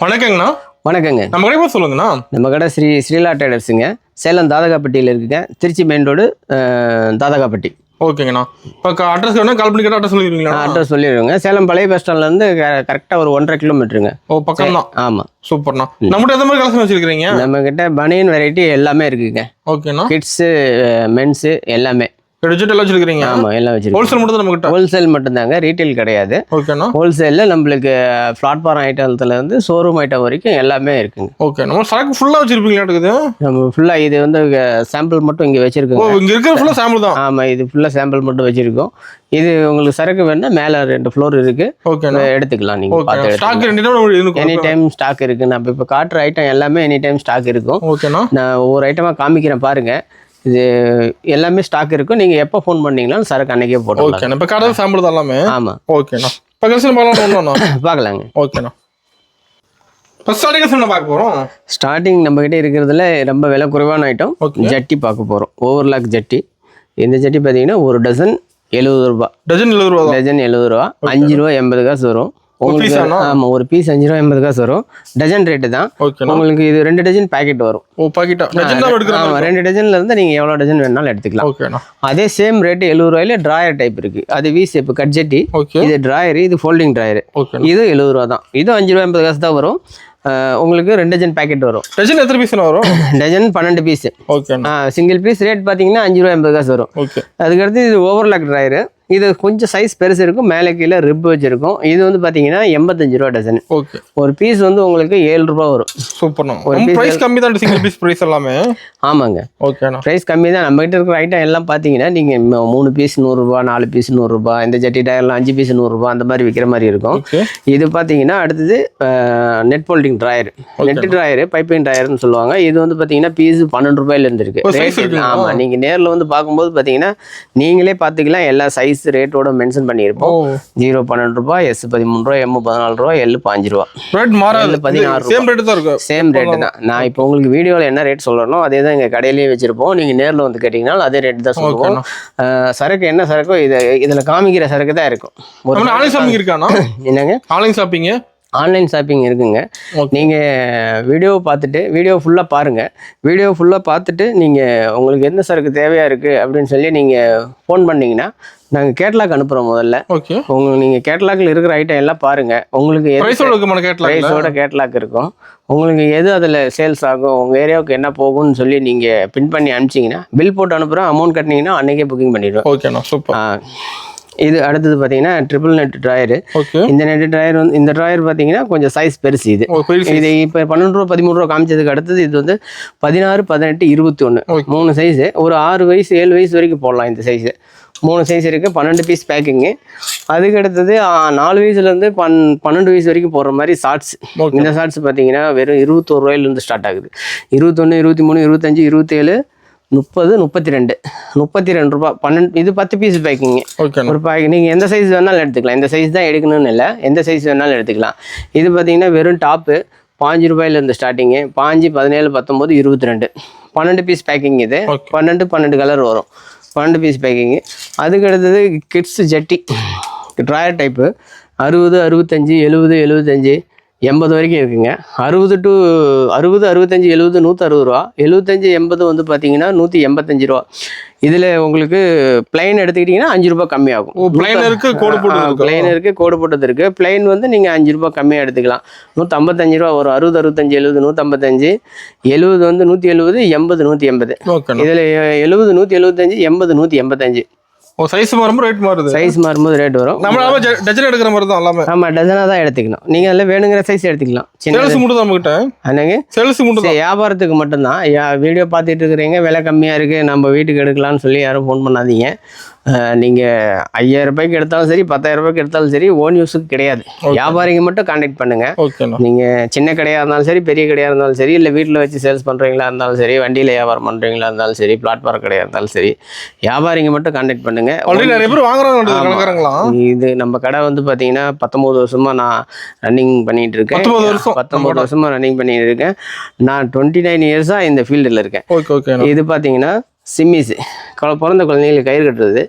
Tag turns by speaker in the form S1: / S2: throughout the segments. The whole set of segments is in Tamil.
S1: வணக்கங்கண்ணா.
S2: வணக்கங்க.
S1: நம்ம கடை பேர் சொல்லுங்கண்ணா.
S2: நம்ம கடை ஸ்ரீலா டெய்லர்ஸுங்க. சேலம் தாதகாப்பட்டியில் இருக்குங்க. Trichy main road Dadagapatti.
S1: ஓகேங்கண்ணா. இப்போ அட்ரஸ் வேணா கால் பண்ணி கேட்டால் அட்ரஸ் சொல்லிடுவீங்களா?
S2: அட்ரஸ் சொல்லிடுவோங்க. சேலம் பழைய பஸ் ஸ்டாண்ட்லேருந்து கரெக்டாக ஒரு 1.5 கிலோமீட்டருங்க.
S1: ஓ, பக்கம் தான்.
S2: ஆமாம்.
S1: சூப்பர்ண்ணா. நம்மகிட்ட எந்த மாதிரி கலெக்ஷன் வச்சிருக்கீங்க?
S2: நம்மக்கிட்ட பனியன் வெரைட்டி எல்லாமே இருக்குங்க.
S1: ஓகேண்ணா.
S2: கிட்ஸு, மென்ஸு எல்லாமே
S1: டிஜிட்டல் வச்சிருக்கீங்க?
S2: ஆமாம், எல்லாம் வச்சிருக்கோம்.
S1: ஹோல்சேல் மட்டும் தான் நம்மகிட்ட?
S2: ஹோல்சேல் மட்டும்தாங்க, ரீட்டைல் கிடையாது.
S1: ஓகேண்ணா.
S2: ஹோல்சேலில் நம்மளுக்கு பிளாட்ஃபார்ம் ஐட்டத்துலேருந்து ஷோரூம் ஐட்டம் வரைக்கும் எல்லாமே இருக்குங்க.
S1: ஓகே. நம்ம சரக்கு ஃபுல்லாக வச்சிருப்பீங்களா? இருக்குது
S2: நம்ம ஃபுல்லாக இது வந்து சாம்பிள் மட்டும் இங்கே வச்சிருக்கோம்.
S1: இங்கே இருக்கிற ஃபுல்லாக சாம்பிள் தான்?
S2: ஆமாம், இது ஃபுல்லாக சாம்பிள் மட்டும் வச்சிருக்கோம். இது உங்களுக்கு சரக்கு வேணும்னா மேலே 2 ஃப்ளோர் இருக்கு.
S1: ஓகே,
S2: எடுத்துக்கலாம். நீங்கள் பார்த்து
S1: ஸ்டாக்
S2: எனி டைம் ஸ்டாக் இருக்கு. நம்ம இப்போ காட்டுற ஐட்டம் எல்லாமே எனி டைம் ஸ்டாக் இருக்கும்.
S1: ஓகேண்ணா. நான்
S2: ஒவ்வொரு ஐட்டமாக காமிக்கிறேன் பாருங்க. இது எல்லாமே ஸ்டாக் இருக்கும். நீங்கள் எப்போ ஃபோன் பண்ணீங்கனாலும் சரக்கு அன்னைக்கே போட்டு.
S1: ஓகேண்ணா. இப்போ காட்டுறது சாம்பிள் தான் எல்லாமே?
S2: ஆமாம்.
S1: ஓகேண்ணா. இப்போ கலெக்ஷன் பார்க்கலாம்ண்ணா? பார்க்கலாங்க. ஓகேண்ணா. இப்போ ஸ்டார்டிங் பார்க்க போகிறோம்.
S2: ஸ்டார்டிங் நம்மக்கிட்ட இருக்கிறதுல ரொம்ப விலை குறைவான ஐட்டம் ஜட்டி பார்க்க போகிறோம். ஓவர்லாக் ஜட்டி. இந்த ஜட்டி பார்த்தீங்கன்னா ஒரு டசன் 70 ரூபா.
S1: டஜன் 70 ரூபா?
S2: டஜன் 70 ரூபா. 5 ரூபா 80 காசு வரும் உங்களுக்கு. ஆமாம், ஒரு பீஸ் 5 ரூபா 80 காசு வரும். டஜன் ரேட்டு தான். உங்களுக்கு இது 2 டஜன் பேக்கெட் வரும்.
S1: ஓ, பாக்கெட்டா?
S2: ஆமாம், 2 டஜன்ல இருந்து நீங்கள் எவ்வளோ டஜன் வேணாலும் எடுத்துக்கலாம்.
S1: ஓகேண்ணா.
S2: அதே சேம் ரேட்டு 70 ரூபாயில டிராயர் டைப் இருக்கு. அது வி ஷேப் கட் ஜட்டி. இது டிராயர், இது ஃபோல்டிங் டிராயர். இது 70 ரூபா தான். இது 5 ரூபா 80 காசு தான் வரும். உங்களுக்கு 2 டஜன் பேக்கெட் வரும்.
S1: டஜன் எத்தனை பீஸ் வரும்?
S2: Dozen 12 piece.
S1: Okay.
S2: Single piece rate பார்த்தீங்கன்னா 5 ரூபா 80 காசு வரும்.
S1: ஓகே.
S2: அதுக்கடுத்து இது ஓவர்லாக் டிராயர். இது கொஞ்சம் சைஸ் பெருசு இருக்கும், மேலே கீழே ரிப் வச்சிருக்கும். இது வந்து பார்த்தீங்கன்னா 85 ரூபா டஜன்.
S1: ஓகே.
S2: ஒரு பீஸ் வந்து உங்களுக்கு 7 ரூபா வரும்.
S1: சூப்பர்ண்ணா. ஒரு பிரைஸ் கம்மி தான், சிங்கிள் பீஸ் பிரைஸ் எல்லாமே.
S2: ஆமாங்க.
S1: ஓகேண்ணா.
S2: பிரைஸ் கம்மி தான். நம்மகிட்ட இருக்கிற ஐட்டம் எல்லாம் பார்த்தீங்கன்னா நீங்கள் 3 பீஸ் 100 ரூபா, 4 பீஸ் 100 ரூபா, இந்த ஜட்டி டயர்லாம் 5 பீஸ் 100 ரூபா அந்த மாதிரி விற்கிற மாதிரி இருக்கும். இது பார்த்தீங்கன்னா அடுத்தது net folding dryer. Net dryer, piping டிராயர்னு சொல்லுவாங்க. இது வந்து பார்த்தீங்கன்னா பீஸ் 12 ரூபாயிலேருந்து இருக்கு. ஆமாம், நீங்கள் நேரில் வந்து பார்க்கும்போது பார்த்தீங்கன்னா நீங்களே பார்த்துக்கலாம். எல்லா சைஸ் ரேட்டோட மென்ஷன் பண்ணியிருப்போம். 0 12 ரூபா, S 13 ரூபா, M 14 ரூபா, L 5 ரூபா.
S1: ரேட் மாறாது,
S2: 16
S1: சேம் ரேட் தான் இருக்கு.
S2: சேம் ரேட் தான். நான் இப்போ உங்களுக்கு வீடியோவில் என்ன ரேட் சொல்றேனோ அதே தான் எங்க கடையிலேயே வச்சிருப்போம். நீங்க நேரில் வந்து கேட்டீங்கன்னா அதே ரேட் தான் சொல்லுவோம். சரக்கு என்ன சரக்கோ இதுல காமிக்கிற சரக்கு தான் இருக்கும்.
S1: ஆன்லைன் ஷாப்பிங் இருக்கானா?
S2: என்னங்க
S1: ஆன்லைன் ஷாப்பிங்?
S2: ஆன்லைன் ஷாப்பிங் இருக்குங்க. நீங்கள் வீடியோ பார்த்துட்டு வீடியோ ஃபுல்லாக பாருங்கள். வீடியோ ஃபுல்லாக பார்த்துட்டு நீங்கள் உங்களுக்கு எந்த சரக்கு தேவையாக இருக்குது அப்படின்னு சொல்லி நீங்கள் ஃபோன் பண்ணிங்கன்னா நாங்கள் கேட்லாக் அனுப்புகிறோம் முதல்ல.
S1: ஓகே.
S2: நீங்கள் கேட்லாக்ல இருக்கிற ஐட்டம் எல்லாம் பாருங்கள். உங்களுக்கு ப்ரைஸோட கேட்லாக் இருக்கும். உங்களுக்கு எது அதில் சேல்ஸ் ஆகும், உங்கள் ஏரியாவுக்கு என்ன போகும்னு சொல்லி நீங்கள் பின் பண்ணி அனுப்பிச்சிங்கன்னா பில் போட்டு அனுப்புகிறோம். அமௌண்ட் கட்டினீங்கன்னா அன்றைக்கே புக்கிங் பண்ணிடுவோம்.
S1: ஓகேண்ணா, சூப்பர்.
S2: இது அடுத்தது பார்த்தீங்கன்னா ட்ரிபிள் நெட் டிராயர். இந்த நெட் டிராயர் வந்து இந்த டிராயர் பார்த்தீங்கன்னா கொஞ்சம் சைஸ் பெருசு. இது இப்போ 12 ரூபா 13 ரூபா காமிச்சதுக்கு அடுத்தது இது வந்து 16, 18, 21 3 சைஸு. ஒரு 6 வயசு 7 வயசு வரைக்கும் போடலாம். இந்த சைஸு 3 சைஸ் இருக்குது. 12 பீஸ் பேக்கிங்கு. அதுக்கு அடுத்தது 4 வயசுலேருந்து 12 வயசு வரைக்கும் போடுற மாதிரி ஷார்ட்ஸ். இந்த ஷார்ட்ஸ் பார்த்தீங்கன்னா வெறும் 21 ரூபாயிலேருந்து ஸ்டார்ட் ஆகுது. 21, 23, 25, 27, 30, 32 ரூபா. 12 இது 10 பீஸ் பேக்கிங். ஒரு பேக்கிங் நீங்கள் எந்த சைஸ் வேணாலும் எடுத்துக்கலாம். இந்த சைஸ் தான் எடுக்கணும்னு இல்லை, எந்த சைஸ் வேணாலும் எடுத்துக்கலாம். இது பார்த்தீங்கன்னா வெறும் டாப்பு 5 ரூபாயிலேருந்து ஸ்டார்டிங்கு. 5, 17, 19, 22 12 piece packing. இது 12 கலர் வரும். 12 பீஸ் பேக்கிங்கு. அதுக்கு அடுத்தது கிட்ஸ் ஜட்டி ட்ராயர் டைப்பு 60, 65, 70, 75, 80 வரைக்கும் இருக்குங்க. 60 to 60, 65, 70, 160 ரூபா. 75, 80 வந்து பார்த்தீங்கன்னா 185 ரூபா. இதில் உங்களுக்கு பிளைன் எடுத்துக்கிட்டிங்கன்னா 5 ரூபா கம்மியாகும்.
S1: பிளைனருக்கு
S2: கோடு போட்டது இருக்குது. பிளைன் வந்து நீங்கள் 5 ரூபா கம்மியாக எடுத்துக்கலாம். 155 ரூபா வரும். 60, 65, 70, 155, 70 வந்து 170, 80, 180. இதில் 70, 175, 80, 185.
S1: சைஸ் மாறும்போது ரேட் மாறுது.
S2: சைஸ் மாறும்போது ரேட் வரும்.
S1: நம்ம டஜன் எடுக்கிற மாதிரி தான் எல்லாமே.
S2: ஆமாம், டஜனாக தான் எடுத்துக்கணும். நீங்கள் அதில் வேணுங்கிற சைஸ் எடுத்துக்கலாம்.
S1: சேல்ஸ் மட்டும் தான் நம்மகிட்ட.
S2: என்னங்க?
S1: சேல்ஸ் மட்டும் தான்,
S2: வியாபாரத்துக்கு மட்டும்தான். வீடியோ பார்த்துட்டு இருக்கிறீங்க, விலை கம்மியாக இருக்குது, நம்ம வீட்டுக்கு எடுக்கலாம்னு சொல்லி யாரும் ஃபோன் பண்ணாதீங்க. நீங்கள் 5000 ரூபாய்க்கு எடுத்தாலும் சரி, 10,000 ரூபாய்க்கு எடுத்தாலும் சரி, ஓன் யூஸுக்கு கிடையாது. வியாபாரிங்க மட்டும் கான்டாக்ட் பண்ணுங்கள். நீங்கள் சின்ன கடையாக இருந்தாலும் சரி, பெரிய கடையாக இருந்தாலும் சரி, இல்லை வீட்டில் வச்சு சேல்ஸ் பண்ணுறீங்களா இருந்தாலும் சரி, வண்டியில் வியாபாரம் பண்ணுறீங்களா இருந்தாலும் சரி, பிளாட்ஃபார்ம் கடையாக இருந்தாலும் சரி, வியாபாரிங்க மட்டும் கான்டாக்ட் பண்ணுங்கள்.
S1: நிறைய பேர் வாங்குறாங்க.
S2: இது நம்ம கடை வந்து பார்த்தீங்கன்னா 19 வருஷமாக நான் ரன்னிங் பண்ணிட்டு இருக்கேன். 19 வருஷமாக ரன்னிங் பண்ணிட்டு இருக்கேன். நான் 29 இயர்ஸாக இந்த ஃபீல்டில் இருக்கேன். இது பார்த்தீங்கன்னா சிம்மிஸ் பிறந்த குழந்தைங்களுக்கு கயிறு கட்டுறது.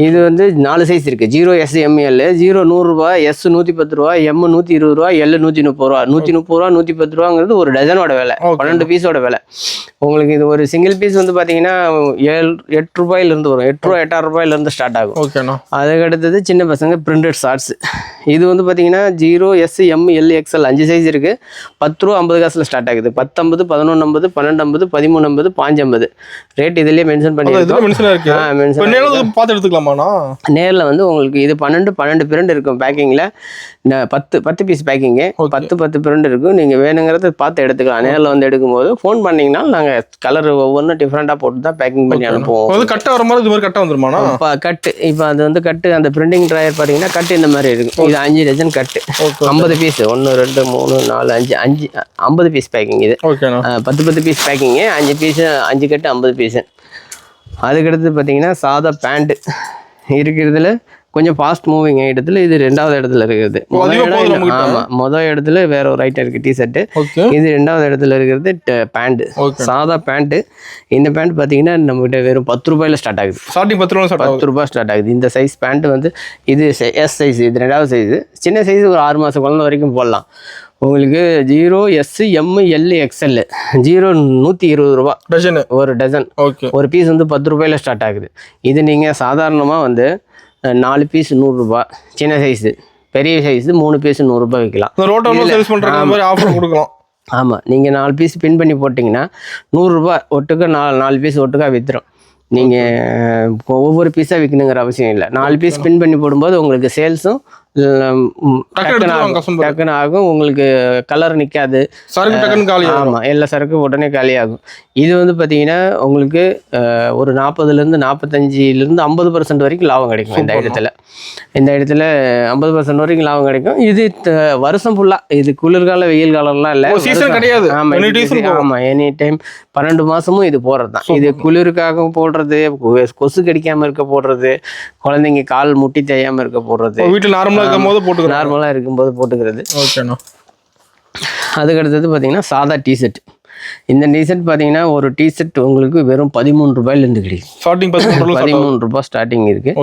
S2: இது வந்து 4 சைஸ் இருக்குது. 0S ML, 0 100 S 110 ரூபா, M 120 ரூபா, L 130 ரூபா. 130 ரூபா 110 ரூபாங்கிறது ஒரு டஜனோட விலை, 12 பீஸோட விலை. உங்களுக்கு இது ஒரு சிங்கிள் பீஸ் வந்து பார்த்தீங்கன்னா 8 ரூபாயிலிருந்து வரும். 8 ரூபா 8.5 ரூபாயிலிருந்து ஸ்டார்ட் ஆகும்.
S1: ஓகேண்ணா.
S2: அதுக்கு அடுத்தது சின்ன பசங்க பிரிண்டட் ஷார்ட்ஸ். இது வந்து பார்த்தீங்கன்னா 0S M L XL 5 size இருக்குது. 10 ரூபா 50 காசில் ஸ்டார்ட் ஆகுது. 10.50, 11.50, 12.50, 13.50, 5.50 ரேட் இதுலயே மென்ஷன் பண்ணிருக்கோம். நேரில் வந்து உங்களுக்கு இது 12 பிரிண்ட் இருக்கும் பேக்கிங்கில். 10 பீஸ் பேக்கிங்கு, 10 பிரிண்ட் இருக்கும். நீங்கள் வேணுங்கிறத பார்த்து எடுத்துக்கலாம். நேரில் வந்து எடுக்கும்போது ஃபோன் பண்ணிங்கன்னா நாங்கள் கலர் ஒவ்வொன்றும் டிஃப்ரெண்ட்டாக போட்டு தான் பேக்கிங் பண்ணி அனுப்புவோம்.
S1: கட்டு வர மாதிரி இது மாதிரி கட்ட வந்துருமாண்ணா?
S2: கட்டு இப்போ அது வந்து கட்டு அந்த பிரிண்டிங் ட்ராயர் பார்த்தீங்கன்னா கட்டு இந்த மாதிரி இருக்கும். இது 5 டஜன் கட்டு, 50 பீஸ். 1 2 3 4 5 50 piece packing. இது 10 பீஸ் பேக்கிங்கு, 5 பீஸ் 5 கட்டு 50 பீஸு. அதுக்கடுத்து பார்த்தீங்கன்னா சாதா பேண்ட் இருக்கிறதுல கொஞ்சம் ஃபாஸ்ட் மூவிங் ஐட்டத்தில் இது 2வது இடத்துல இருக்குது. ஆமாம், மொதல் இடத்துல வேற ஒரு ஐட்டம் இருக்குது டிஷர்ட்டு. இது 2வது இடத்துல இருக்கிறது பேண்ட்டு, சாதா பேண்ட்டு. இந்த பேண்ட் பார்த்தீங்கன்னா நம்மகிட்ட வெறும் 10 ரூபாயில் ஸ்டார்ட் ஆகுது. 10 ரூபாய் ஸ்டார்ட் ஆகுது. இந்த சைஸ் பேண்ட் வந்து இது எஸ் சைஸ், இது 2வது சைஸு. சின்ன சைஸ் ஒரு 6 மாதம் குழந்தை வரைக்கும் போடலாம். உங்களுக்கு 0S M L XL 0 120 ரூபா டஜன், ஒரு டஜன். ஒரு பீஸ் வந்து 10 ரூபாயில் ஸ்டார்ட் ஆகுது. இது நீங்கள் சாதாரணமாக வந்து 4 பீஸ் 100 ரூபா, சின்ன சைஸு. பெரிய சைஸு 3 பீஸ் 100 ரூபாய் விற்கலாம். ஆமாம், நீங்கள் 4 பீஸ் பின் பண்ணி போட்டிங்கன்னா 100 ரூபா ஒட்டுக்க 4 பீஸ் ஒட்டுக்கா விற்றுரும். நீங்கள் ஒவ்வொரு பீஸாக விற்கணுங்கிற அவசியம் இல்லை. 4 பீஸ் பின் பண்ணி போடும்போது உங்களுக்கு சேல்ஸும் டக்குன்னு ஆகும். உங்களுக்கு கலர் நிற்காது. ஆமாம், எல்லா சரக்கும் உடனே காலியாகும். இது வந்து பார்த்தீங்கன்னா உங்களுக்கு ஒரு 40லேருந்து 45லேருந்து 50% வரைக்கும் லாபம் கிடைக்கும். இந்த இடத்துல 50% வரைக்கும் லாபம் கிடைக்கும். இது வருஷம் ஃபுல்லாக, இது குளிர்கால வெயில் காலம்லாம் இல்லை, கிடையாது. ஆமாம், எனி டைம் 12 மாதமும் இது போடுறது தான். இது குளிருக்காக போடுறது, கொசு கடிக்காமல் இருக்க போடுறது, குழந்தைங்க கால் முட்டி தேயாமல் இருக்க போடுறது, வீட்டில் நார்மலாக இருக்கும்போது போட்டுக்கிறது. அதுக்கடுத்தது பார்த்தீங்கன்னா சாதா டிஷர்ட். இந்த டிஷர்ட் பார்த்தீங்கன்னா ஒரு டிஷர்ட் உங்களுக்கு வெறும் 13 ரூபாயிலேருந்து கிடைக்கும். 13 ரூபாய் ஸ்டார்டிங் இருக்குது.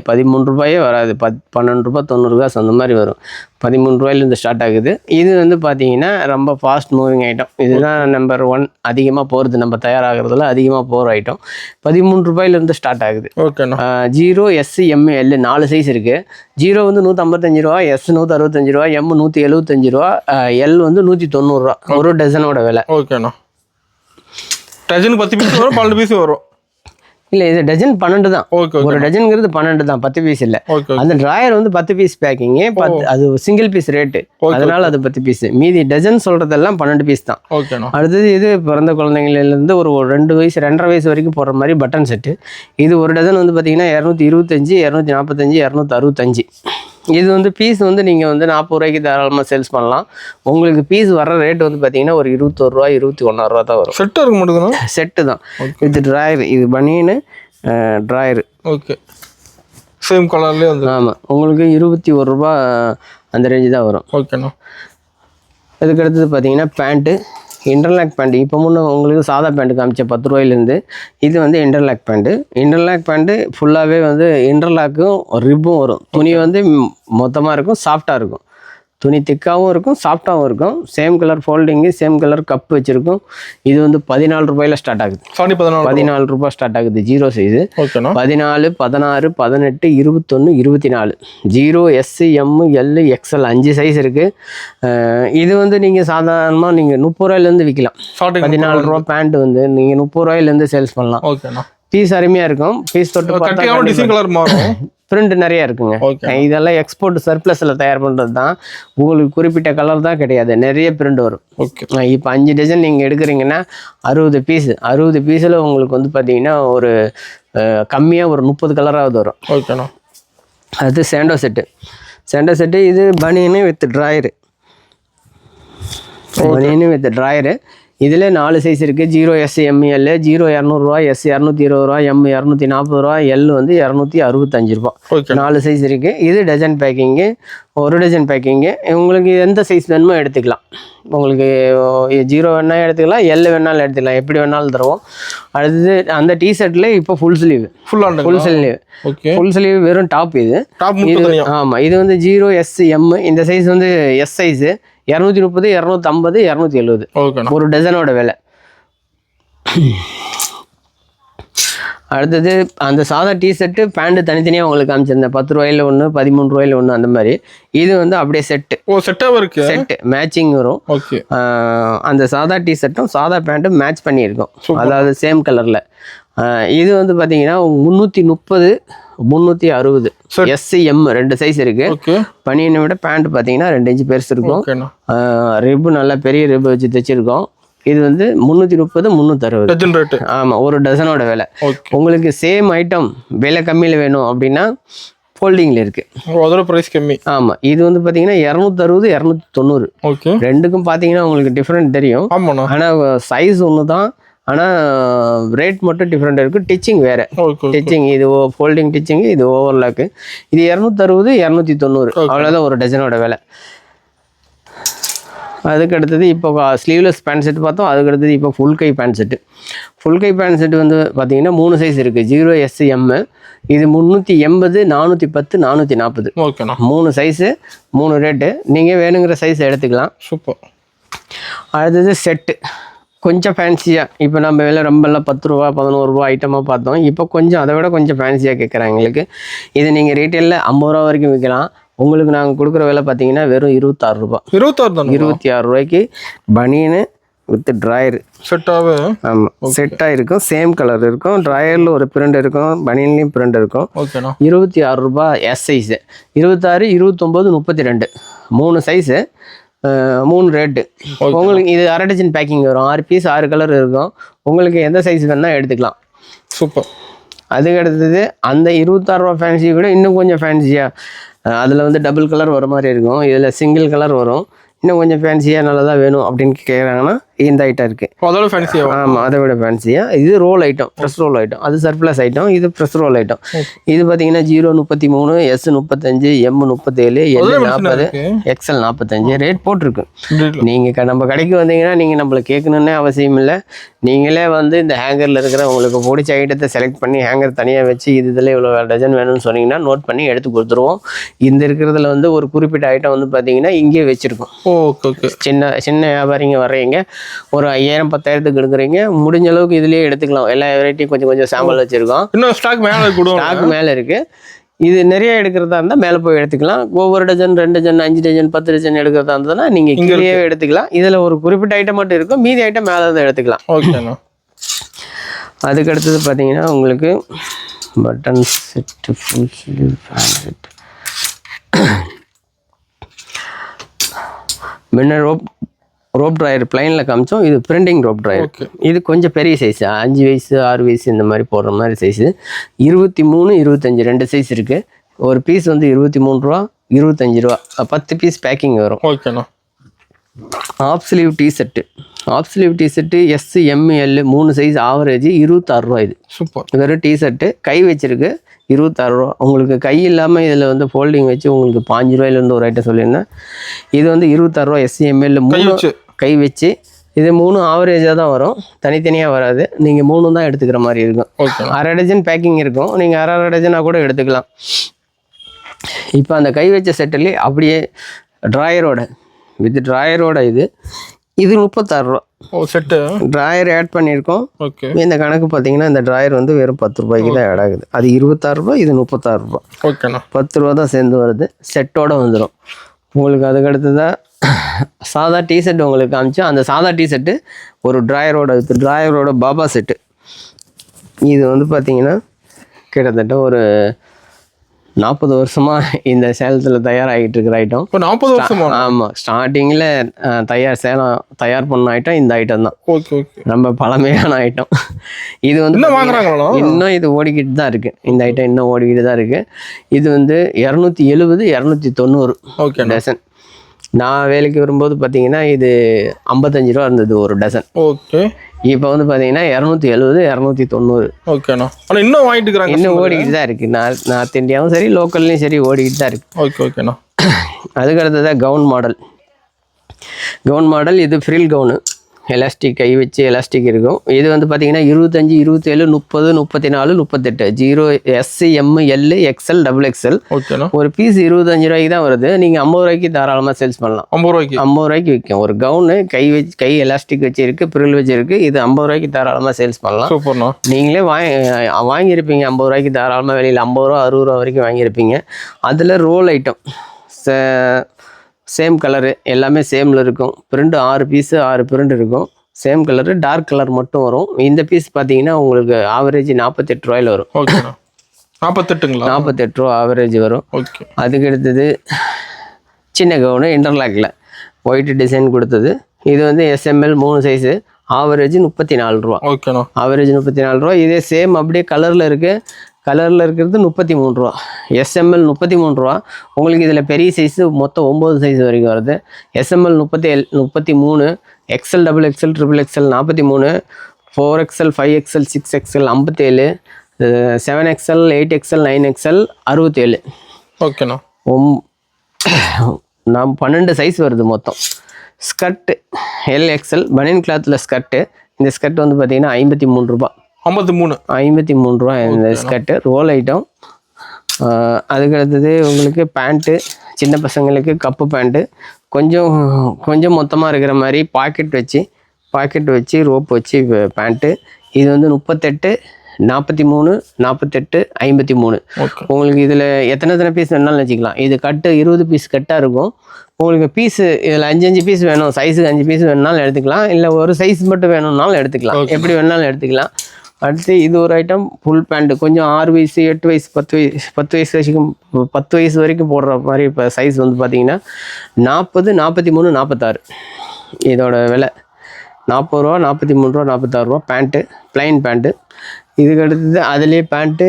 S2: 13 ரூபாயே வராது, 12 ரூபாய் 90 காசு அந்த மாதிரி வரும். 13 ரூபாயிலேருந்து ஸ்டார்ட் ஆகுது. இது வந்து பார்த்தீங்கன்னா ரொம்ப ஃபாஸ்ட் மூவிங் ஐட்டம். இதுதான் நம்பர் 1 அதிகமாக போகிறது, நம்ம தயாராகிறதுல அதிகமாக போகிற ஐட்டம். 13 ரூபாயிலேருந்து ஸ்டார்ட் ஆகுது. 0S M L 4 சைஸ் இருக்குது. 0 வந்து 155 ரூபா, S 165 ரூபா, M 175 ரூபா, L வந்து 190 ரூபா. ஒரு டசனோட விலை.
S1: ஓகேண்ணா. டஜன் 10 பீஸ் வரும், 12 பீஸ் வரும்.
S2: இல்லை, இது டஜன் 12 தான். ஒரு டஜனுங்கிறது 12 தான், 10 பீஸ் இல்லை. அந்த ட்ராயர் வந்து 10 பீஸ் பேக்கிங்கு, அது சிங்கிள் பீஸ் ரேட்டு, அதனால அது 10 பீஸ். மீதி டஜன் சொல்றதெல்லாம் 12 பீஸ் தான். அடுத்தது இது பிறந்த குழந்தைங்களிலிருந்து ஒரு 2 வயசு 2.5 வயசு வரைக்கும் போடுற மாதிரி பட்டன் செட்டு. இது ஒரு டஜன் வந்து பார்த்தீங்கன்னா 225, 245, 265. இது வந்து பீஸ் வந்து நீங்கள் வந்து 40 ரூபாய்க்கு தாராளமாக சேல்ஸ் பண்ணலாம். உங்களுக்கு பீஸ் வர ரேட் வந்து பார்த்தீங்கன்னா ஒரு 21 ரூபா 21 ரூபா தான் வரும்.
S1: செட்டாக இருக்க மாட்டேங்குதுண்ணா?
S2: செட்டு தான். இது ட்ராயர், இது பனியனு ட்ராயரு.
S1: ஓகே, சேம் கலர்லேயே வந்து.
S2: ஆமாம், உங்களுக்கு 21 ரூபா அந்த ரேஞ்சு தான் வரும்.
S1: ஓகேண்ணா.
S2: அதுக்கு அடுத்தது பார்த்தீங்கன்னா பேண்ட்டு, இன்டர்லாக் பேண்ட். இப்போ முன்னே உங்களுக்கு சாதா பேண்ட்டு காமிச்ச 10 ரூபாயிலேருந்து இது வந்து இன்டர்லாக் பேண்ட்டு. இன்டர்லாக் பேண்ட்டு ஃபுல்லாகவே வந்து இன்டர்லாக்கும் ரிப்பும் வரும். துணி வந்து மொத்தமாக இருக்கும், சாஃப்டாக இருக்கும். துணி திக்காகவும் இருக்கும், சாஃப்டாகவும் இருக்கும். Same colour folding, same colour cup வச்சுருக்கும். இது வந்து 14 ரூபாயில் ஸ்டார்ட் ஆகுது. 14 ரூபாய் ஸ்டார்ட் ஆகுது 0 size. 14, 16, 18, 21, 24. 0S M L XL 5 size இருக்குது. இது வந்து நீங்கள் சாதாரணமாக நீங்கள் 30 ரூபாயிலேருந்து விற்கலாம். 14 ரூபா பேண்ட் வந்து நீங்கள் 30 ரூபாயிலேருந்து சேல்ஸ் பண்ணலாம். பீஸ் அருமையாக இருக்கும். பீஸ் தொட்டு பிரிண்ட் நிறையா இருக்குங்க. இதெல்லாம் எக்ஸ்போர்ட் சர்ப்ளஸில் தயார் பண்ணுறது தான். உங்களுக்கு குறிப்பிட்ட கலர் தான் கிடையாது, நிறைய பிரிண்ட் வரும். இப்போ 5 டஜன் நீங்கள் எடுக்கிறீங்கன்னா 60 பீஸ். 60 பீஸில் உங்களுக்கு வந்து பார்த்தீங்கன்னா ஒரு கம்மியாக ஒரு 30 கலராவது வரும். ஓகேண்ணா. அது சேண்டோ செட்டு. இது பனியனு வித் ட்ராயரு. இதில் 4 சைஸ் இருக்குது. 0S ML 0 200 S 220 M 240 L வந்து 265 ரூபா. 4 சைஸ் இருக்குது. இது டஜன் பேக்கிங்கு, ஒரு டஜன் பேக்கிங்கு. உங்களுக்கு எந்த சைஸ் வேணுமோ எடுத்துக்கலாம். உங்களுக்கு 0 வேணா எடுத்துக்கலாம், L வேணாலும் எடுத்துக்கலாம், எப்படி வேணாலும் தருவோம். அடுத்தது அந்த டிஷர்ட்டில் இப்போ ஃபுல் ஸ்லீவ் ஃபுல் ஸ்லீவ் வெறும் டாப் இது. ஆமாம், இது வந்து 0S M. இந்த சைஸ் வந்து S சைஸு 230 250 270 ஒரு டஜனோட விலை. அடுத்தது அந்த சாதா டிஷர்ட்டு பேண்ட்டு தனித்தனியாக உங்களுக்கு காமிச்சிருந்தேன். 10 ரூபாயில் ஒன்று, 13 ரூபாயில் ஒன்று, அந்த மாதிரி. இது வந்து அப்படியே செட்டு.
S1: செட்டாக இருக்குது.
S2: செட்டு மேட்சிங் வரும். அந்த சாதா டிஷர்ட்டும் சாதா பேண்ட்டும் மேட்ச் பண்ணியிருக்கோம், அதாவது சேம் கலரில். இது வந்து பார்த்தீங்கன்னா 330 360 SM 2 சைஸ் இருக்கு. பனியனை விட பேண்ட் பார்த்தீங்கன்னா 2 இன்ச் பெருசு இருக்கும். ரிப்பு நல்லா பெரிய ரிப்பு வச்சு தைச்சிருக்கோம். இது வந்து 330 360. ஆமாம், ஒரு டசனோட விலை. உங்களுக்கு சேம் ஐட்டம் விலை கம்மியில் வேணும் அப்படின்னா ஃபோல்டிங்கில் இருக்கு,
S1: அதோட ப்ரைஸ் கம்மி.
S2: ஆமாம், இது வந்து பார்த்தீங்கன்னா 260 290. ரெண்டுக்கும் பார்த்தீங்கன்னா உங்களுக்கு டிஃப்ரெண்ட் தெரியும். ஆனால் சைஸ் ஒன்று தான், ஆனால் ரேட் மட்டும் டிஃப்ரெண்ட் இருக்குது. டிச்சிங் வேறு. டிச்சிங் இது ஃபோல்டிங் டிச்சிங், இது ஓவர்லாக்கு. இது 260 290, அவ்வளோதான் ஒரு டஜனோட விலை. அதுக்கு அடுத்தது இப்போ ஸ்லீவ்லெஸ் பேண்ட் செட்டு பார்த்தோம். அதுக்கு அடுத்தது இப்போ ஃபுல் கை பேண்ட் செட்டு. ஃபுல் கை பேண்ட் செட்டு வந்து பார்த்தீங்கன்னா 3 சைஸ் இருக்குது. 0S M. இது 380 410 440. 3 சைஸு 3 ரேட்டு. நீங்கள் வேணுங்கிற சைஸ் எடுத்துக்கலாம்.
S1: சூப்பர்.
S2: அடுத்தது செட்டு கொஞ்சம் ஃபேன்சியாக. இப்போ நம்ம விலை ரொம்பலாம் 10 ரூபா 11 ரூபா ஐட்டமாக பார்த்தோம். இப்போ கொஞ்சம் அதை விட கொஞ்சம் ஃபேன்சியாக கேட்குறாங்க எங்களுக்கு. இது நீங்கள் ரீட்டெயிலில் 50 ரூபா வரைக்கும் விற்கலாம். உங்களுக்கு நாங்கள் கொடுக்குற விலை பார்த்தீங்கன்னா வெறும் 26 ரூபா. 26 ரூபாய்க்கு பனியனு வித் ட்ராயர் செட்டாகவே. ஆமாம், செட்டாக இருக்கும். சேம் கலர் இருக்கும். ட்ராயரில் ஒரு பிரிண்ட் இருக்கும், பனியன்லேயும் பிரிண்ட் இருக்கும். 26 ரூபா எஸ் சைஸு. 26 29 32 3 size 3 rate. உங்களுக்கு இது அரை டஜன் பேக்கிங் வரும். 6 பீஸ் 6 கலர் இருக்கும். உங்களுக்கு எந்த சைஸ் வேணால் எடுத்துக்கலாம்.
S1: சூப்பர்.
S2: அதுக்கு அடுத்தது அந்த 26 ரூபா ஃபேன்சி கூட இன்னும் கொஞ்சம் ஃபேன்சியாக, அதில் வந்து டபுள் கலர் வர மாதிரி இருக்கும், இதில் சிங்கிள் கலர் வரும். இன்னும் கொஞ்சம் ஃபேன்சியாக நல்லதாக வேணும் அப்படின்னு கேட்குறாங்கன்னா இந்த ஐட்டம் இருக்குது.
S1: அதோட ஃபேன்சியாக.
S2: ஆமாம், அதை விட ஃபேன்சியாக. இது roll item, press roll item. அது சர்ப்ளஸ் ஐட்டம், இது ப்ரெஸ் ரோல் ஐட்டம். இது பார்த்தீங்கன்னா 033 S 35 M 37 L 40 XL 45 rate போட்டிருக்கு. நீங்கள் நம்ம கடைக்கு வந்தீங்கன்னா நீங்கள் நம்மளை கேட்கணுன்னே அவசியம் இல்லை. நீங்களே வந்து இந்த ஹேங்கரில் இருக்கிற உங்களுக்கு பிடிச்ச ஐட்டத்தை செலக்ட் பண்ணி ஹேங்கர் தனியாக வச்சு இதில் இவ்வளோ டஜன் வேணும்னு சொன்னீங்கன்னா நோட் பண்ணி எடுத்து கொடுத்துருவோம். இந்த இருக்கிறதுல வந்து ஒரு குறிப்பிட்ட ஐட்டம் வந்து பார்த்தீங்கன்னா இங்கே வச்சுருக்கோம். சின்ன வியாபாரிங்க வர்றீங்க, ஒரு 5000 10,000க்கு எடுக்கிறீங்க, முடிஞ்ச அளவுக்கு இதுலேயே எடுத்துக்கலாம். எல்லா வெரைட்டியும் கொஞ்சம் கொஞ்சம் சாம்பிள் வச்சுருக்கோம்.
S1: இன்னும் ஸ்டாக்
S2: மேலே இருக்குது. இது நிறைய எடுக்கிறதா இருந்தால் மேலே போய் எடுத்துக்கலாம். ஒவ்வொரு டஜன் 2 டஜன் 5 டஜன் 10 டஜன் எடுக்கிறதா இருந்ததுன்னா நீங்கள் இங்கேயே எடுத்துக்கலாம். இதில் ஒரு குறிப்பிட்ட ஐட்டம் மட்டும் இருக்கும், மீதி ஐட்டம் மேலே தான் எடுத்துக்கலாம்.
S1: ஓகேண்ணா.
S2: அதுக்கு அடுத்தது பார்த்தீங்கன்னா உங்களுக்கு button set, full sleeve pant set. முன்ன ரோப் ட்ராயர் பிளைனில் காமிச்சோம். இது பிரிண்டிங் ரோப் ட்ராயர். இது கொஞ்சம் பெரிய சைஸ், 5 வயசு 6 வயசு இந்த மாதிரி போடுற மாதிரி சைஸு. 23 25 2 சைஸ் இருக்குது. ஒரு பீஸ் வந்து 23 ரூபா 25 ரூபா. 10 பீஸ் பேக்கிங் வரும்.
S1: ஓகேண்ணா.
S2: Half sleeve t-shirt. Half sleeve t-shirt S M L 3 size average 26 ரூபா. இது
S1: சூப்பர்.
S2: வெறும் டிஷர்ட்டு கை வச்சிருக்கு 26 ரூபா. உங்களுக்கு கை இல்லாமல் இதில் வந்து ஃபோல்டிங் வச்சு உங்களுக்கு 5 ரூபாயிலேருந்து ஒரு ஐட்டம் சொல்லியிருந்தேன். இது வந்து 26 ரூபா. S M L 3 கை வச்சு. இது 3 ஆவரேஜாக தான் வரும், தனித்தனியாக வராது. நீங்கள் 3 தான் எடுத்துக்கிற மாதிரி இருக்கும். அரை டஜன் பேக்கிங் இருக்கும், நீங்கள் அரை டஜனாக கூட எடுத்துக்கலாம். இப்போ அந்த கை வச்ச செட்டிலே அப்படியே ட்ராயரோட வித் ட்ராயரோட இது 36 ரூபா.
S1: செட்டு
S2: ட்ராயர் ஆட் பண்ணியிருக்கோம்.
S1: ஓகே.
S2: இந்த கணக்கு பார்த்தீங்கன்னா இந்த ட்ராயர் வந்து வெறும் 10 ரூபாய்க்கு தான் ஆட் ஆகுது. அது 26 ரூபா, இது 36 ரூபா.
S1: ஓகேண்ணா. 10
S2: ரூபா தான் சேர்ந்து வருது. செட்டோடு வந்துடும் உங்களுக்கு. அதுக்கு அடுத்ததான் சாதா டிஷர்ட் உங்களுக்கு காமிச்சோம். அந்த சாதா டிஷர்ட்டு ஒரு ட்ராயரோட பாபா செட்டு. இது வந்து பார்த்தீங்கன்னா கிட்டத்தட்ட ஒரு 40 வருஷமாக இந்த சேலத்தில் தயாராகிட்டு இருக்கிற ஐட்டம்.
S1: 40 வருஷமா?
S2: ஆமாம், ஸ்டார்டிங்கில் சேலம் தயார் பண்ண ஐட்டம் இந்த ஐட்டம் தான்.
S1: Okay okay.
S2: ரொம்ப பழமையான ஐட்டம். இது வந்து இன்னும் இது ஓடிக்கிட்டு தான் இருக்குது. இந்த ஐட்டம் இன்னும் ஓடிக்கிட்டு தான் இருக்குது. இது வந்து 270 290 டசன். நான் வேலைக்கு வரும்போது பார்த்தீங்கன்னா இது 55 ரூபா இருந்தது ஒரு டசன்.
S1: ஓகே.
S2: இப்போ வந்து பார்த்தீங்கன்னா 270, 290.
S1: ஓகேண்ணா. ஆனால் இன்னும் வாங்கிட்டு இருக்கிறாங்க.
S2: இன்னும் ஓடிக்கிட்டு தான் இருக்குது. நார்த் இந்தியாவும் சரி லோக்கல்லையும் சரி ஓடிக்கிட்டு தான் இருக்குது.
S1: ஓகே ஓகேண்ணா.
S2: அதுக்கு அடுத்ததான் கவுன் மாடல். இது ஃப்ரில் கவுனு, எலாஸ்டிக் கை வச்சு எலாஸ்டிக் இருக்கும். இது வந்து பார்த்தீங்கன்னா 25, 27, 30, 34, 38 0 S M L XL XXL.
S1: ஓகேண்ணா.
S2: ஒரு பீஸ் 25 ரூபாய்க்கு தான் வருது. நீங்கள் 50 ரூபாய்க்கு தாராளமாக சேல்ஸ் பண்ணலாம். 50 ரூபாய்க்கு விற்கும். ஒரு கவுனு கை எலாஸ்டிக் வச்சிருக்கு, ஃப்ரில் வச்சிருக்கு. இது 50 ரூபாய்க்கு தாராளமாக சேல்ஸ் பண்ணலாம்.
S1: சூப்பர்ண்ணா.
S2: நீங்களே வாங்கியிருப்பீங்க 50 ரூபாய்க்கு தாராளமாக. வெளியில் 50 ரூபா 60 ரூபா வரைக்கும் வாங்கியிருப்பீங்க. அதில் ரோல் ஐட்டம் சேம் கலரு எல்லாமே சேமில் இருக்கும். பிரிண்ட் 6 பீஸு 6 பிரிண்ட் இருக்கும். சேம் கலரு, டார்க் கலர் மட்டும் வரும். இந்த பீஸ் பார்த்தீங்கன்னா உங்களுக்கு ஆவரேஜ் 48 ரூபாயில் வரும்.
S1: ஓகேண்ணா. 48
S2: ரூபா ஆவரேஜ் வரும்.
S1: ஓகே.
S2: அதுக்கு அடுத்தது சின்ன கவுனு இன்டர்லாக்கில் ஒயிட் டிசைன் கொடுத்தது. இது வந்து SML 3 சைஸு, ஆவரேஜ் 34 ரூபா.
S1: ஓகேண்ணா.
S2: ஆவரேஜ் 34 ரூபா. இதே சேம் அப்படியே கலரில் இருக்கிறது 33 ரூபா. SML 33 ரூபா. உங்களுக்கு இதில் பெரிய சைஸு மொத்தம் 9 சைஸ் வரைக்கும் வருது. SML 33, XL XXL XXL 43, 4XL 5XL 6XL 57, 7XL 8XL 9XL 67.
S1: ஓகேண்ணா.
S2: நாம் 12 சைஸ் வருது மொத்தம். ஸ்கர்ட்டு LXL பனியன் கிளாத்தில் ஸ்கர்ட்டு. இந்த ஸ்கர்ட் வந்து பார்த்தீங்கன்னா 53 ரூபா. 53 ரூபா இந்த ஸ்கர்ட்டு. Role item. அதுக்கு அடுத்தது உங்களுக்கு பேண்ட்டு, சின்ன பசங்களுக்கு கப்பு பேண்ட்டு, கொஞ்சம் மொத்தமாக இருக்கிற மாதிரி பாக்கெட் வச்சு ரோப் வச்சு பேண்ட்டு. இது வந்து 38, 43, 48, 53. உங்களுக்கு இதில் எத்தனை பீஸ் வேணாலும் வச்சுக்கலாம். இது கட்டு 20 பீஸ் கட்டாக இருக்கும். உங்களுக்கு பீஸு இதில் 5 பீஸ் வேணும், சைஸுக்கு 5 பீஸ் வேணுனாலும் எடுத்துக்கலாம். இல்லை ஒரு சைஸ் மட்டும் வேணும்னாலும் எடுத்துக்கலாம். எப்படி வேணாலும் எடுத்துக்கலாம். அடுத்து இது ஒரு ஐட்டம் ஃபுல் பேண்ட்டு. கொஞ்சம் 6 வயசு 8 வயசு 10 வயசு வரைக்கும் போடுற மாதிரி. இப்போ சைஸ் வந்து பார்த்தீங்கன்னா 40, 43, 46. இதோட விலை 40 ரூபா, 43 ரூபா, 46 ரூபா. Pant plain pant. இதுக்கு அடுத்தது அதுலேயே பேண்ட்டு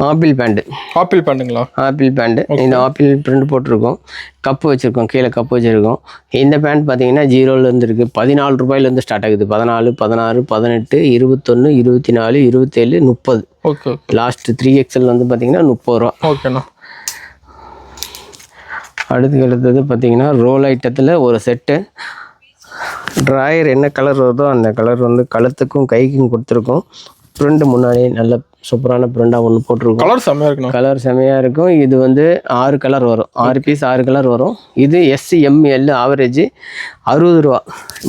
S2: ஆப்பிள் பேண்ட்டுங்களா? Apple pant. இந்த ஆப்பிள் பிரிண்ட் போட்டிருக்கோம். கப்பு வச்சுருக்கோம், கீழே கப்பு வச்சுருக்கோம். இந்த பேண்ட் பார்த்தீங்கன்னா 0லேருந்து இருக்குது. 14 ரூபாயிலேருந்து ஸ்டார்ட் ஆகுது. 14, 16, 18, 21, 24, 27, 30.
S1: ஓகே.
S2: லாஸ்ட் 3XL வந்து பார்த்தீங்கன்னா 30 ரூபா.
S1: ஓகேண்ணா.
S2: அடுத்தது பார்த்தீங்கன்னா ரோல் ஐட்டத்தில் ஒரு செட்டு. ட்ராயர் என்ன கலர் வருதோ அந்த கலர் வந்து கழுத்துக்கும் கைக்கும் கொடுத்துருக்கோம். பிரிண்ட் முன்னாடி நல்ல சூப்பரான பிரிண்டாக ஒன்று போட்டிருக்கோம். கலர் செமையாக இருக்கும். இது வந்து 6 கலர் வரும். 6 பீஸ் 6 கலர் வரும். இது SML ஆவரேஜ் 60 ரூபா.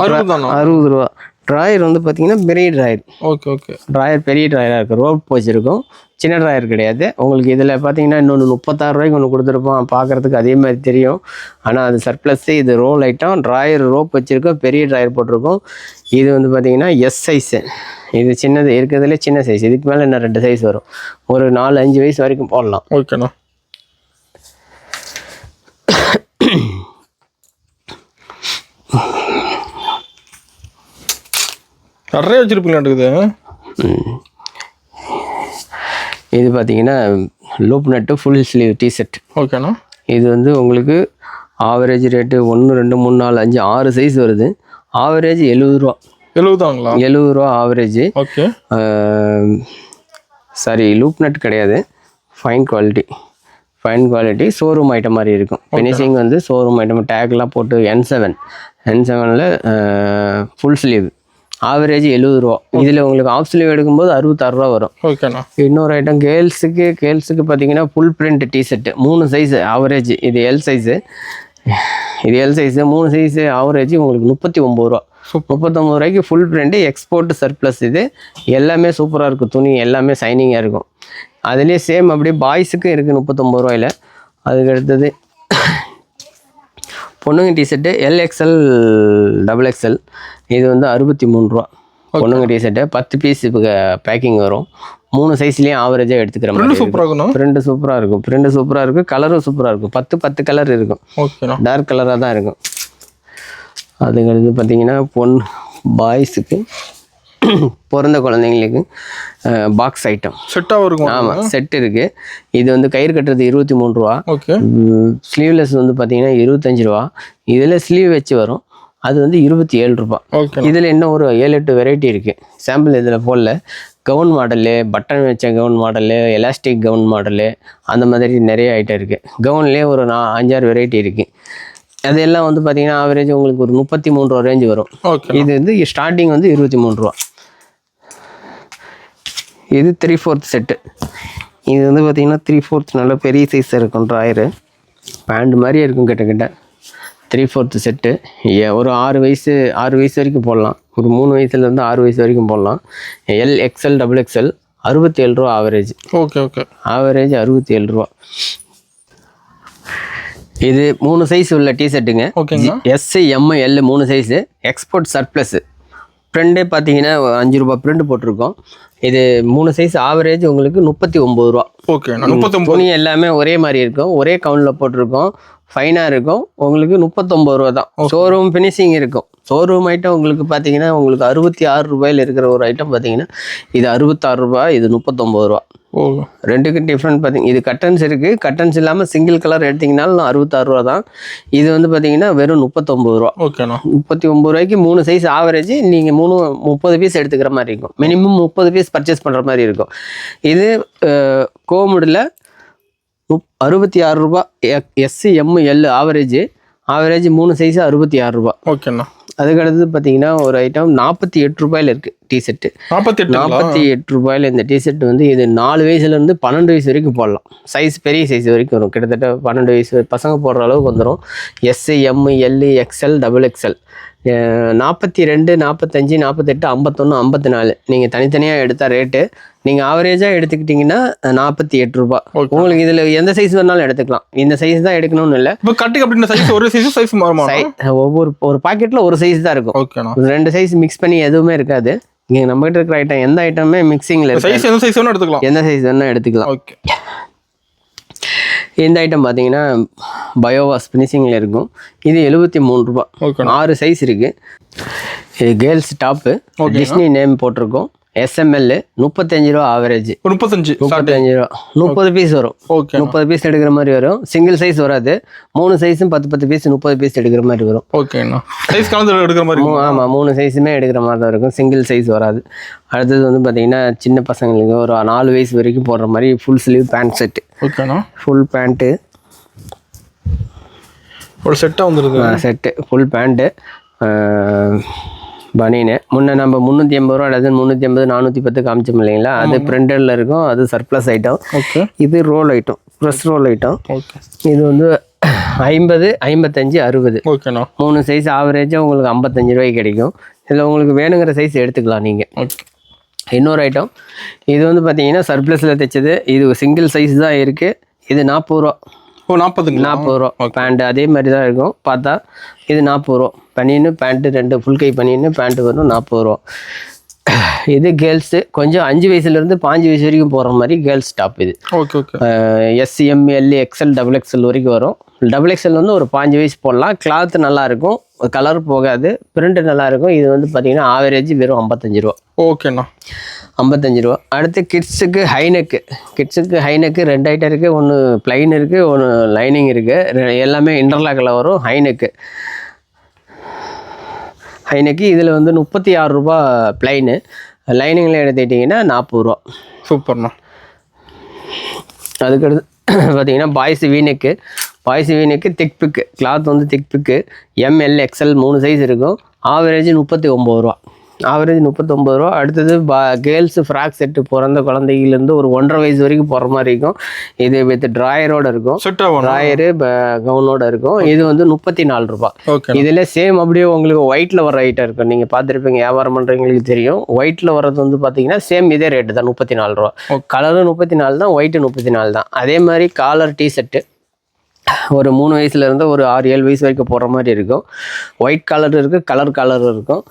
S2: 60 ரூபா. ட்ராயர் வந்து பார்த்தீங்கன்னா பெரிய ட்ராயர்.
S1: ஓகே.
S2: ட்ராயர் பெரிய ட்ராயராக இருக்குது. ரோப் வச்சுருக்கும். சின்ன ட்ராயர் கிடையாது. உங்களுக்கு இதில் பார்த்தீங்கன்னா இன்னொன்று 36 ரூபாய்க்கு ஒன்று கொடுத்துருப்போம். பார்க்குறதுக்கு அதே மாதிரி தெரியும். ஆனால் அது சர்ப்ளஸ்ஸு. இது ரோல் ஐட்டம். ட்ராயர் ரோப் வச்சுருக்கோம். பெரிய ட்ராயர் போட்டிருக்கோம். இது வந்து பார்த்தீங்கன்னா S சைஸு. இது சின்னது இருக்கிறதுல சின்ன சைஸ். இதுக்கு மேலே இன்னும் 2 சைஸ் வரும். ஒரு 4-5 வயசு வரைக்கும் போடலாம்.
S1: ஓகேண்ணா. நிறைய வச்சுருப்பீங்களாட்டுக்குது.
S2: இது பார்த்தீங்கன்னா லூப் நட்டு ஃபுல் ஸ்லீவ் டிஷர்ட்.
S1: ஓகேண்ணா.
S2: இது வந்து உங்களுக்கு ஆவரேஜ் ரேட்டு 1 2 3 4 5 6 சைஸ் வருது. ஆவரேஜ் 70 ரூபா. 70 ரூபா average.
S1: Okay.
S2: Sorry, loop nut கிடையாது. ஃபைன் குவாலிட்டி ஷோரூம் ஐட்டம் மாதிரி இருக்கும். ஃபினிஷிங் வந்து ஷோரூம் ஐட்டம். டேக்லாம் போட்டு N7ல் ஃபுல் ஸ்லீவ். ஆவரேஜ் 70 ரூபா. இதில் உங்களுக்கு ஆஃப் ஸ்லீவ் எடுக்கும்போது 66 ரூபா வரும்.
S1: ஓகேண்ணா.
S2: இன்னொரு ஐட்டம் கேர்ள்ஸுக்கு பார்த்தீங்கன்னா full print t-shirt 3 size average. இது L சைஸு. 3 சைஸு ஆவரேஜ் உங்களுக்கு 39 ரூபா. 39 ரூபாய்க்கு ஃபுல் பிரிண்ட்டு எக்ஸ்போர்ட் சர்ப்ளஸ். இது எல்லாமே சூப்பராக இருக்கும். துணி எல்லாமே சைனிங்காக இருக்கும். அதுலேயே சேம் அப்படியே பாய்ஸுக்கும் இருக்குது 39 ரூபாயில். அதுக்கு அடுத்தது பொண்ணுங்க டிஷர்ட்டு LXL XXL. இது வந்து 63 ரூபா. பொண்ணுங்க டிஷர்ட்டு 10 பீஸ் இப்போ பேக்கிங் வரும். 3 சைஸ்லேயும் ஆவரேஜாக எடுத்துக்கிற மாதிரி. பிரிண்ட் சூப்பராக இருக்கும். கலரும் சூப்பராக இருக்கும். 10 கலர் இருக்கும். டார்க் கலராக தான் இருக்கும். அதுக்கடுத்து பார்த்தீங்கன்னா பாய்ஸுக்கு பிறந்த குழந்தைங்களுக்கு பாக்ஸ் ஐட்டம்
S1: செட்டாகவும் இருக்கும்.
S2: ஆமாம், செட் இருக்குது. இது வந்து கயிறு கட்டுறது 23 ரூபா.
S1: ஓகே.
S2: ஸ்லீவ்லெஸ் வந்து பார்த்தீங்கன்னா 25 ரூபா. இதில் ஸ்லீவ் வச்சு வரும், அது வந்து 27 ரூபா.
S1: ஓகே.
S2: இதில் இன்னும் ஒரு 7-8 வெரைட்டி இருக்குது. சாம்பிள் இதில் போடல. கவுன் மாடலு, பட்டன் வச்ச gown model, elastic gown model, அந்த மாதிரி நிறைய ஐட்டம் இருக்குது. கவுன்லேயே ஒரு 5-6 வெரைட்டி இருக்குது. அதெல்லாம் வந்து பார்த்தீங்கன்னா ஆவரேஜ் உங்களுக்கு ஒரு 33 ரூபா ரேஞ்சு வரும். இது வந்து ஸ்டார்டிங் வந்து 23 ரூபா. இது 3/4 செட்டு. இது வந்து பார்த்தீங்கன்னா 3/4 நல்ல பெரிய சைஸ் இருக்கும். ட்ராயரு பேண்ட் மாதிரியே இருக்கும் கிட்ட 3/4 செட்டு. ஒரு 6 வயசு வரைக்கும் போடலாம். ஒரு 3 வயசுலேருந்து 6 வயசு வரைக்கும் போடலாம். XL XXL 67 ரூபா ஆவரேஜ்.
S1: Okay okay.
S2: ஆவரேஜ் 67 ரூபா. இது 3 சைஸ் உள்ள டிஷர்ட்டுங்க. S, M, L 3 size. Export surplus. ப்ரிண்டே பார்த்தீங்கன்னா 5 ரூபா ப்ரிண்ட் போட்டிருக்கோம். இது 3 சைஸ் ஆவரேஜ் உங்களுக்கு 39 ரூபா.
S1: ஓகே. 39.
S2: துணி எல்லாமே ஒரே மாதிரி இருக்கும், ஒரே கவுனில் போட்டிருக்கோம், ஃபைனாக இருக்கும். உங்களுக்கு 39 ரூபா தான். ஷோரூம் ஃபினிஷிங் இருக்கும். ஷோரூம் ஐட்டம் உங்களுக்கு பார்த்தீங்கன்னா உங்களுக்கு 66 ரூபாயில் இருக்கிற ஒரு ஐட்டம் பார்த்தீங்கன்னா இது 66 ரூபா, இது 39 ரூபா. ரெண்டுக்கு டிஃப்ரெண்ட் பார்த்தீங்க. இது கட்டன்ஸ் இருக்குது. கட்டன்ஸ் இல்லாமல் சிங்கிள் கலர் எடுத்திங்கனாலும் 66 ரூபா தான். இது வந்து பார்த்தீங்கன்னா வெறும் 39 ரூபா.
S1: ஓகேண்ணா.
S2: 39 ரூபாய்க்கு 3 சைஸ் ஆவரேஜ். நீங்கள் 30 பீஸ் எடுத்துக்கிற மாதிரி இருக்கும். மினிமம் 30 பீஸ் பர்ச்சேஸ் பண்ணுற மாதிரி இருக்கும். இது கோமுடில் 66 ரூபா. S, M, L average 3 size 66 ரூபா.
S1: ஓகேண்ணா.
S2: அதுக்கடுத்து பார்த்தீங்கன்னா ஒரு ஐட்டம் 48 ரூபாயில் இருக்குது டிஷர்ட்டு. 48 ரூபாயில் இந்த டிஷர்ட் வந்து இது 4 வயசுலேருந்து 12 வயசு வரைக்கும் போடலாம். சைஸ் பெரிய சைஸ் வரைக்கும் வரும். கிட்டத்தட்ட 12 வயசு பசங்க போடுற அளவுக்கு வந்துடும். S, M, L, XL, XXL 42, 45, 48, 51, 54 நீங்கள் தனித்தனியாக எடுத்தால் ரேட்டு. நீங்கள் ஆவரேஜாக எடுத்துக்கிட்டிங்கன்னா 48 ரூபா. உங்களுக்கு இதில் எந்த சைஸ் வேணாலும் எடுத்துக்கலாம். இந்த சைஸ் தான் எடுக்கணும்னு இல்லை.
S1: இப்போ கட்டுக்கு அப்படின்ற சைஸ் ஒரு சைஸ் மாறுமா?
S2: ஒரு பாக்கெட்டில் ஒரு சைஸ் தான் இருக்கும்.
S1: ஓகேண்ணா.
S2: 2 சைஸ் மிக்ஸ் பண்ணி எதுவுமே இருக்காது. இங்கே நம்மகிட்ட இருக்கிற ஐட்டம் எந்த ஐட்டமே மிக்சிங்கில்
S1: சைஸ் எந்த சைஸ் வேணால் எடுத்துக்கலாம்.
S2: எந்த சைஸ் வேணால் எடுத்துக்கலாம்.
S1: ஓகே.
S2: இந்த ஐட்டம் பார்த்தீங்கன்னா பயோவாஸ் ஃபினிஷிங்கில் இருக்கும். இது 73 ரூபா. 6 சைஸ் இருக்குது. இது கேர்ள்ஸ் டாப்பு. டிஸ்னி நேம் போட்டிருக்கோம். SML 35 ரூபா ஆவரேஜ். 35 ரூபா. 30 பீஸ் வரும். 30 பீஸ் எடுக்கிற மாதிரி வரும். சிங்கிள் சைஸ் வராது. 3 சைஸும் 10 பீஸ் 30 பீஸ் எடுக்கிற மாதிரி வரும்.
S1: ஓகேண்ணா. சைஸ் கலந்து எடுக்கிற மாதிரி.
S2: ஆமாம், 3 சைஸுமே எடுக்கிற மாதிரி தான் இருக்கும். சிங்கிள் சைஸ் வராது. அடுத்தது வந்து பார்த்தீங்கன்னா சின்ன பசங்களுக்கு ஒரு 4 வயசு வரைக்கும் போடுற மாதிரி ஃபுல் ஸ்லீவ் பேண்ட் செட்டு.
S1: ஓகேண்ணா.
S2: ஃபுல் பேண்ட்டு
S1: ஒரு செட்டாக வந்துருக்கு.
S2: Set full pant baniyan. முன்னே நம்ம 380 ரூபா டசன், 350, 410 காமிச்சோம் இல்லைங்களா? அது பிரிண்டரில் இருக்கும். அது சர்ப்ளஸ் ஐட்டம்.
S1: ஓகே.
S2: இது roll item, press roll item.
S1: Okay.
S2: இது வந்து 50, 55, 60.
S1: ஓகேண்ணா.
S2: 3 சைஸ் ஆவரேஜாக உங்களுக்கு 55 ரூபாய்க்கு கிடைக்கும். இதில் உங்களுக்கு வேணுங்கிற சைஸ் எடுத்துக்கலாம் நீங்கள்.
S1: ஓகே.
S2: இன்னொரு ஐட்டம் இது வந்து பார்த்தீங்கன்னா சர்ப்ளஸில் தைச்சது. இது சிங்கிள் சைஸ் தான் இருக்குது. இது 40 ரூபா. 40 ரூபா. பேண்ட்டு அதே மாதிரி தான் இருக்கும் பார்த்தா. இது 40 ரூபா. பனியன்னு பேண்ட்டு 2 ஃபுல் கை பனியன்னு பேண்ட்டு வரும் 40 ரூபா. இது கேர்ள்ஸு கொஞ்சம் 5 வயசுலேருந்து 5 வயசு வரைக்கும் போகிற மாதிரி கேர்ள்ஸ் டாப் இது.
S1: Okay okay.
S2: S, M, L, XL, XXL வரைக்கும் வரும். XXL வந்து ஒரு 5 வயசு போடலாம். கிளாத் நல்லாயிருக்கும், கலர் போகாது, பிரிண்ட் நல்லாயிருக்கும். இது வந்து பார்த்தீங்கன்னா ஆவரேஜ் வெறும் 55 ரூபா.
S1: ஓகேண்ணா.
S2: 55 ரூபா. அடுத்து கிட்ஸுக்கு ஹைனெக்கு. கிட்ஸுக்கு ஹைனெக்கு 2 ஐட்டம் இருக்குது. ஒன்று ப்ளைன் இருக்குது, ஒன்று லைனிங் இருக்குது. எல்லாமே இன்டர்லாக்கில் வரும். ஹைனெக்கு இதில் வந்து 36 ரூபா ப்ளைனு. லைனிங்கில் எடுத்துக்கிட்டிங்கன்னா 40 ரூபா.
S1: சூப்பர்ண்ணா.
S2: அதுக்கடுத்து பார்த்தீங்கன்னா பாய்ஸ் வீனெக்கு திக் பிக்கு. கிளாத் வந்து திக் பிக்கு. ML, XL 3 சைஸ் இருக்கும். ஆவரேஜ் 39 ரூபா. 39 ரூபா. அடுத்தது கேர்ள்ஸு ஃப்ராக் செட்டு பிறந்த குழந்தையிலேருந்து ஒரு 1.5 வயசு வரைக்கும் போகிற மாதிரி இருக்கும். இது வித் ட்ராயரோடு இருக்கும். ட்ராயரு கவுனோட இருக்கும். இது வந்து 34 ரூபா. இதில் சேம் அப்படியே உங்களுக்கு ஒயிட்டில் வர ஐட்டம் இருக்கும். நீங்கள் பார்த்துருப்பீங்க, வியாபாரம் பண்ணுறவங்களுக்கு தெரியும். ஒயிட்டில் வர்றது வந்து பார்த்தீங்கன்னா சேம் இதே ரேட்டு தான், 34 ரூபா. கலரும் 34 தான், ஒயிட்டு 34 தான். அதே மாதிரி காலர் டிஷர்ட்டு ஒரு 3 வயசுலேருந்து ஒரு 6-7 வயசு வரைக்கும் போடுற மாதிரி இருக்கும். ஒயிட் கலர் இருக்குது, கலர் இருக்கும்.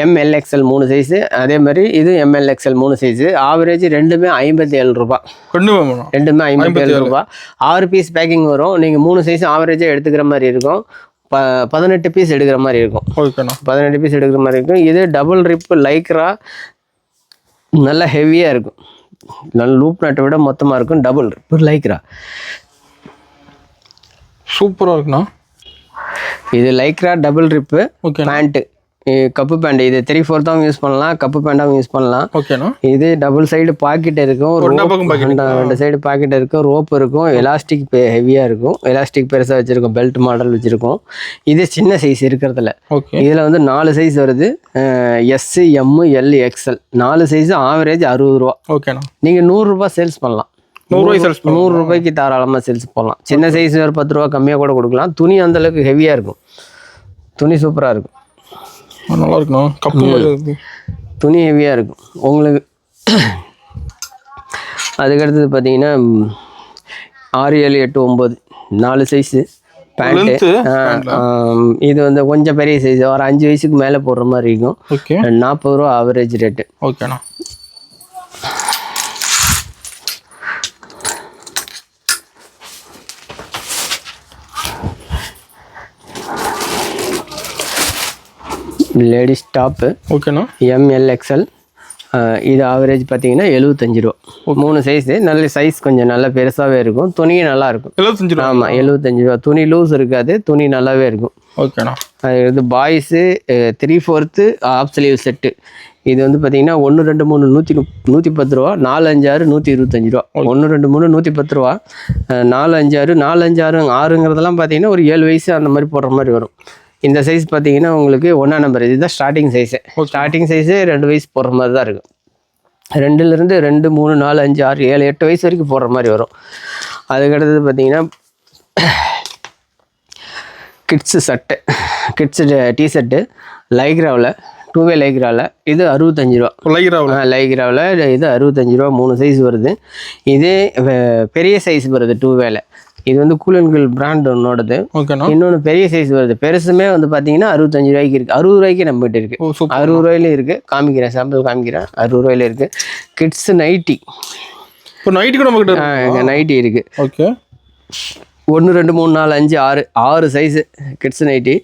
S2: ML, XL 3 size. அதே மாதிரி இது ML, XL 3 சைஸு. ஆவரேஜ் ரெண்டுமே 57 ரூபா. ரெண்டுமே 57 ரூபா. 6 பீஸ் பேக்கிங் வரும். நீங்கள் 3 சைஸு ஆவரேஜாக எடுத்துக்கிற மாதிரி இருக்கும். 18 பீஸ் எடுக்கிற மாதிரி இருக்கும். 18 பீஸ் எடுக்கிற மாதிரி இருக்கும். இது டபுள் ரிப்பு லைக்ரா நல்லா ஹெவியாக இருக்கும். நல்ல லூப் நட்டை விட மொத்தமாக இருக்கும். டபுள் ரிப் லைக்ரா
S1: சூப்பராக இருக்குண்ணா.
S2: இது Lycra double ரிப்பு pant, cup pant. இது 3/4 யூஸ் பண்ணலாம், கப்பு பேண்டாகவும் யூஸ் பண்ணலாம்.
S1: ஓகேண்ணா.
S2: இது டபுள் சைடு பாக்கெட் இருக்கும், ரெண்டு சைடு பாக்கெட் இருக்கும், ரோப் இருக்கும், எலாஸ்டிக் ஹெவியாக இருக்கும், எலாஸ்டிக் பெருசாக வச்சுருக்கோம், பெல்ட் மாடல் வச்சுருக்கோம். இது சின்ன சைஸ் இருக்கிறதுல. இதில் வந்து 4 சைஸ் வருது, S, M, L, XL 4 size. Average 60 ரூபா.
S1: ஓகேண்ணா.
S2: நீங்கள் 100 ரூபா சேல்ஸ் பண்ணலாம். 100 ரூபாய்க்கு தாராளமாக சேல்ஸ் பண்ணலாம். சின்ன சைஸ் ஒரு 10 ரூபா கம்மியாக கூட கொடுக்கலாம். துணி அந்தளவுக்கு ஹெவியாக இருக்கும், துணி சூப்பராக இருக்கும்,
S1: நல்லா இருக்குண்ணா. கப்பு
S2: துணி ஹெவியாக இருக்கும் உங்களுக்கு. அதுக்கடுத்தது பார்த்தீங்கன்னா 6, 7, 8, 9 4 சைஸு பேண்ட்டு. இது வந்து கொஞ்சம் பெரிய சைஸ், ஒரு 5 வயசுக்கு மேலே போடுற மாதிரி இருக்கும். 40 ரூபா ஆவரேஜ் ரேட்டு.
S1: ஓகேண்ணா.
S2: Ladies top.
S1: ஓகேண்ணா.
S2: ML, XL. இது ஆவரேஜ் பார்த்தீங்கன்னா 75 ரூபா. 3 சைஸு. நல்ல சைஸ், கொஞ்சம் நல்லா பெருசாகவே இருக்கும், துணியும் நல்லாயிருக்கும்.
S1: 75 ரூபா.
S2: ஆமாம், 75 ரூபா. துணி லூஸ் இருக்காது, துணி நல்லாவே இருக்கும்.
S1: ஓகேண்ணா.
S2: அது வந்து பாய்ஸு 3/4 ஆஃப் ஸ்லீவ் செட்டு. இது வந்து பார்த்தீங்கன்னா 1, 2, 3 110 ரூபா, 4, 5, 6 125 ரூபா. 1, 2, 3 110 ரூபா, 4, 5, 6 4, 5, 6 6ங்கிறதெல்லாம் பார்த்தீங்கன்னா ஒரு 7 வயசு அந்த மாதிரி போடுற மாதிரி வரும். இந்த சைஸ் பார்த்தீங்கன்னா உங்களுக்கு 1ஆம் நம்பர். இதுதான் ஸ்டார்டிங் சைஸு. ஸ்டார்டிங் சைஸு 2 வயசு போடுற மாதிரி தான் இருக்கும். 2லேருந்து 2, 3, 4, 5, 6, 7, 8 வயசு வரைக்கும் போடுற மாதிரி வரும். அதுக்கடுத்தது பார்த்தீங்கன்னா கிட்ஸு சட்டை, கிட்ஸு டிஷர்ட்டு லைக்ராவில், 2வே லைக்ராவில். இது 65 ரூபா. லைக்ராவில் இது 65 ரூபா. 3 சைஸ் வருது. இதே பெரிய சைஸ் வருது 2வேல. இது வந்து கூலன்கள் பிராண்ட் ஒன்னோடது. இன்னொன்று பெரிய சைஸ் வருது. பெருசுமே வந்து பார்த்தீங்கன்னா 65 ரூபாய்க்கு இருக்குது. 60 ரூபாய்க்கு நம்மகிட்ட இருக்குது. 60 ரூபாயிலே இருக்குது. காமிக்கிறேன், சாம்பிள் காமிக்கிறேன். 60 ரூபாயில இருக்குது. Kids nightie.
S1: இப்போ நைட்டி கூட நம்மகிட்ட
S2: நைட்டி இருக்குது.
S1: Okay.
S2: 1, 2, 3, 4, 5, 6 size kids nighty.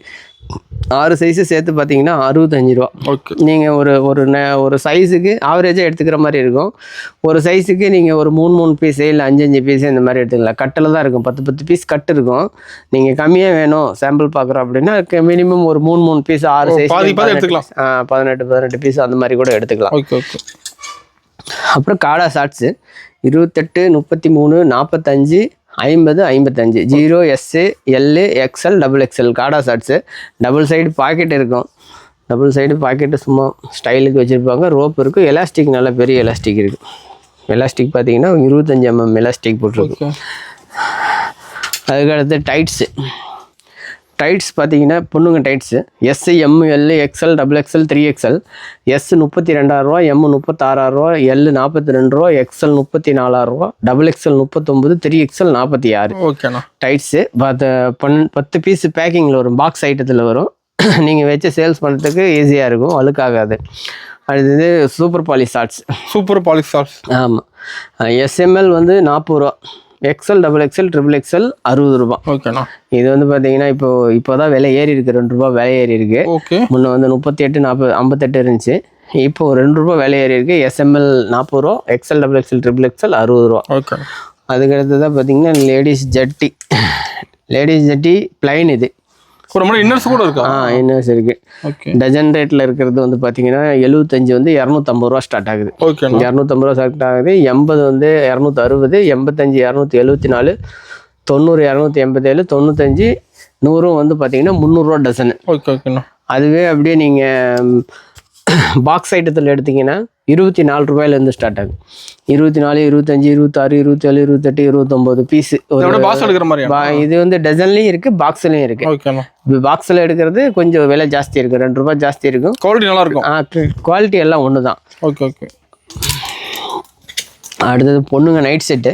S2: 6 size சேர்த்து பார்த்தீங்கன்னா 65 ரூபா. நீங்கள் ஒரு சைஸுக்கு ஆவரேஜாக எடுத்துக்கிற மாதிரி இருக்கும். ஒரு சைஸுக்கு நீங்கள் ஒரு 3 பீஸு இல்லை 5 பீஸு இந்த மாதிரி எடுத்துக்கலாம். கட்டில் தான் இருக்கும், 10 பீஸ் கட்டு இருக்கும். நீங்கள் கம்மியாக வேணும் சாம்பிள் பார்க்குறோம் அப்படின்னா மினிமம் ஒரு 3 பீஸ் 6 சைஸ்
S1: எடுத்துக்கலாம்.
S2: 18 பீஸ் அந்த மாதிரி கூட எடுத்துக்கலாம். அப்புறம் காடா shorts 28, 33, 45, 50, 55 0, S, L, XL, XXL காடா ஷார்ட்ஸு. டபுள் சைடு பாக்கெட் இருக்கும். டபுள் சைடு பாக்கெட்டு சும்மா ஸ்டைலுக்கு வச்சுருப்பாங்க. ரோப் இருக்கும். எலாஸ்டிக் நல்ல பெரிய எலாஸ்டிக் இருக்குது. எலாஸ்டிக் பார்த்தீங்கன்னா 25 mm எலாஸ்டிக் போட்டிருக்கு. அதுக்கடுத்து டைட்ஸு. டைட்ஸ் பார்த்தீங்கன்னா பொண்ணுங்க tights. S, M, L, XL, XXL, 3XL. S 32,000 ரூபா, M 36,000 ரூபா, L 42 ரூபா, XL 34,000 ரூபா, XXL 39, 3XL 46.
S1: ஓகேண்ணா.
S2: டைட்ஸு 10 பீஸ் பேக்கிங்கில் வரும், பாக்ஸ் ஐட்டத்தில் வரும். நீங்கள் வச்சு சேல்ஸ் பண்ணுறதுக்கு ஈஸியாக இருக்கும், அழுக்காகாது. அடுத்தது super polish shorts.
S1: Super polish shorts.
S2: ஆமாம். SML வந்து 40 ரூபா, XL, XXL, XXL 60 ரூபா.
S1: ஓகேண்ணா.
S2: இது வந்து பார்த்தீங்கன்னா இப்போ தான் விலை ஏறி இருக்குது. 2 ரூபா விலை ஏறி இருக்குது.
S1: ஓகே.
S2: முன்னே வந்து 38, 40, 58 இருந்துச்சு. இப்போ 2 ரூபா விலை ஏறி இருக்குது. SML 40 ரூபா, XL, XXL, XXL 60 ரூபா. ஓகே. அதுக்கடுத்து தான் பார்த்தீங்கன்னா லேடிஸ் ஜட்டி. லேடிஸ் ஜட்டி பிளைன். இது
S1: இன்னர்ஸ் கூட இருக்கா?
S2: இன்னர்ஸ் இருக்கு. டஜன் ரேட்ல இருக்கிறது வந்து பாத்தீங்கன்னா 75 வந்து 250 ரூபா ஸ்டார்ட் ஆகுது. 250 ரூபா ஸ்டார்ட் ஆகுது. 80 வந்து 260, 85 274, 90 287, 95 100 வந்து பாத்தீங்கன்னா 300 ரூபா டசன். அதுவே அப்படியே நீங்க பாக்ஸ் ஐட்டத்தில் எடுத்தீங்கன்னா 24 ரூபாயிலேருந்து ஸ்டார்ட் ஆகும். 24, 25, 26, 27, 28, 29 பீஸ். இது வந்து டசன்லையும் இருக்கு, பாக்ஸ்லையும் இருக்கு. பாக்ஸில் எடுக்கிறது கொஞ்சம் விலை ஜாஸ்தி இருக்கு, 2 ரூபாய் ஜாஸ்தி இருக்கும்.
S1: குவாலிட்டி நல்லா இருக்கும்.
S2: குவாலிட்டி எல்லாம் ஒன்று தான். அடுத்தது பொண்ணுங்க நைட் செட்டு.